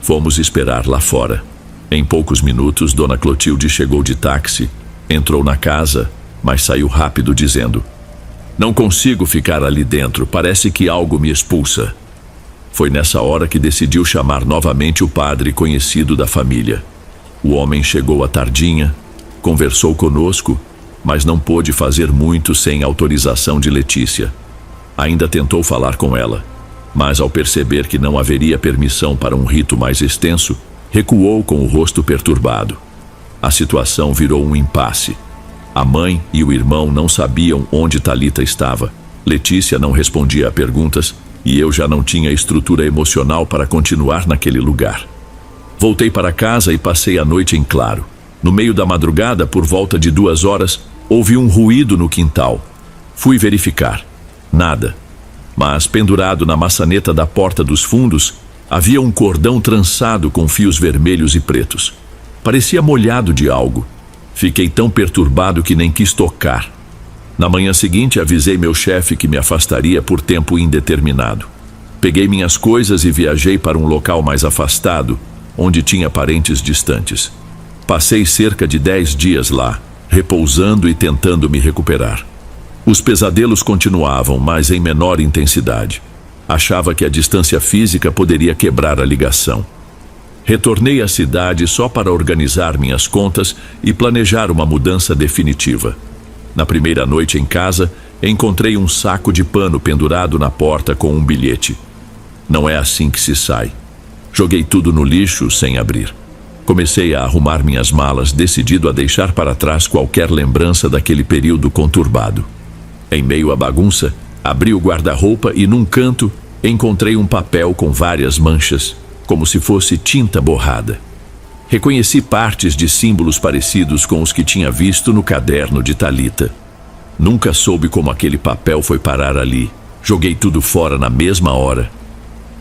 Fomos esperar lá fora. Em poucos minutos, Dona Clotilde chegou de táxi, entrou na casa, mas saiu rápido dizendo: "Não consigo ficar ali dentro, parece que algo me expulsa." Foi nessa hora que decidiu chamar novamente o padre conhecido da família. O homem chegou à tardinha, conversou conosco, mas não pôde fazer muito sem autorização de Letícia. Ainda tentou falar com ela, mas ao perceber que não haveria permissão para um rito mais extenso, recuou com o rosto perturbado. A situação virou um impasse. A mãe e o irmão não sabiam onde Thalita estava. Letícia não respondia a perguntas e eu já não tinha estrutura emocional para continuar naquele lugar. Voltei para casa e passei a noite em claro. No meio da madrugada, por volta de 2 horas, ouvi um ruído no quintal. Fui verificar. Nada. Mas pendurado na maçaneta da porta dos fundos, havia um cordão trançado com fios vermelhos e pretos. Parecia molhado de algo. Fiquei tão perturbado que nem quis tocar. Na manhã seguinte, avisei meu chefe que me afastaria por tempo indeterminado. Peguei minhas coisas e viajei para um local mais afastado, onde tinha parentes distantes. Passei cerca de 10 dias lá, repousando e tentando me recuperar. Os pesadelos continuavam, mas em menor intensidade. Achava que a distância física poderia quebrar a ligação. Retornei à cidade só para organizar minhas contas e planejar uma mudança definitiva. Na primeira noite em casa, encontrei um saco de pano pendurado na porta com um bilhete: "Não é assim que se sai." Joguei tudo no lixo sem abrir. Comecei a arrumar minhas malas, decidido a deixar para trás qualquer lembrança daquele período conturbado. Em meio à bagunça, abri o guarda-roupa e num canto encontrei um papel com várias manchas, como se fosse tinta borrada. Reconheci partes de símbolos parecidos com os que tinha visto no caderno de Thalita. Nunca soube como aquele papel foi parar ali. Joguei tudo fora na mesma hora.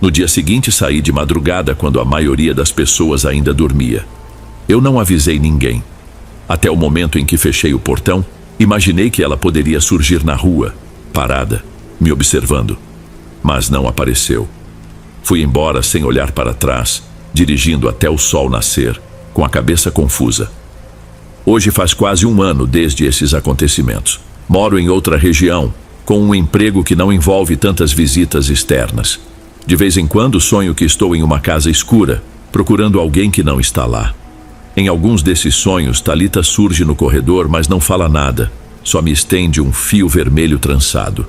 No dia seguinte saí de madrugada quando a maioria das pessoas ainda dormia. Eu não avisei ninguém. Até o momento em que fechei o portão, imaginei que ela poderia surgir na rua, parada, me observando. Mas não apareceu. Fui embora sem olhar para trás, dirigindo até o sol nascer, com a cabeça confusa. Hoje faz quase 1 ano desde esses acontecimentos. Moro em outra região, com um emprego que não envolve tantas visitas externas. De vez em quando sonho que estou em uma casa escura, procurando alguém que não está lá. Em alguns desses sonhos, Thalita surge no corredor, mas não fala nada, só me estende um fio vermelho trançado.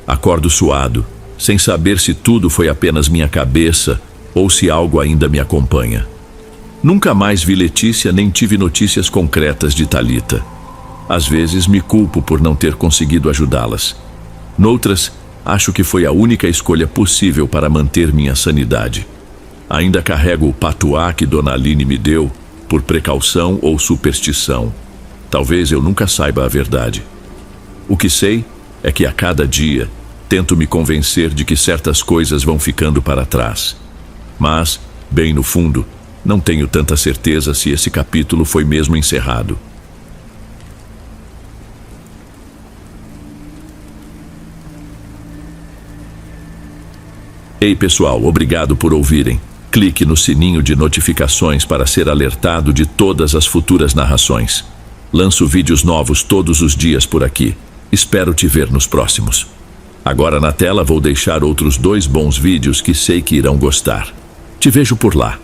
Acordo suado, sem saber se tudo foi apenas minha cabeça ou se algo ainda me acompanha. Nunca mais vi Letícia nem tive notícias concretas de Thalita. Às vezes me culpo por não ter conseguido ajudá-las. Noutras, acho que foi a única escolha possível para manter minha sanidade. Ainda carrego o patuá que Dona Aline me deu, por precaução ou superstição. Talvez eu nunca saiba a verdade. O que sei é que a cada dia tento me convencer de que certas coisas vão ficando para trás. Mas, bem no fundo, não tenho tanta certeza se esse capítulo foi mesmo encerrado. Ei pessoal, obrigado por ouvirem. Clique no sininho de notificações para ser alertado de todas as futuras narrações. Lanço vídeos novos todos os dias por aqui. Espero te ver nos próximos. Agora na tela vou deixar outros 2 bons vídeos que sei que irão gostar. Te vejo por lá.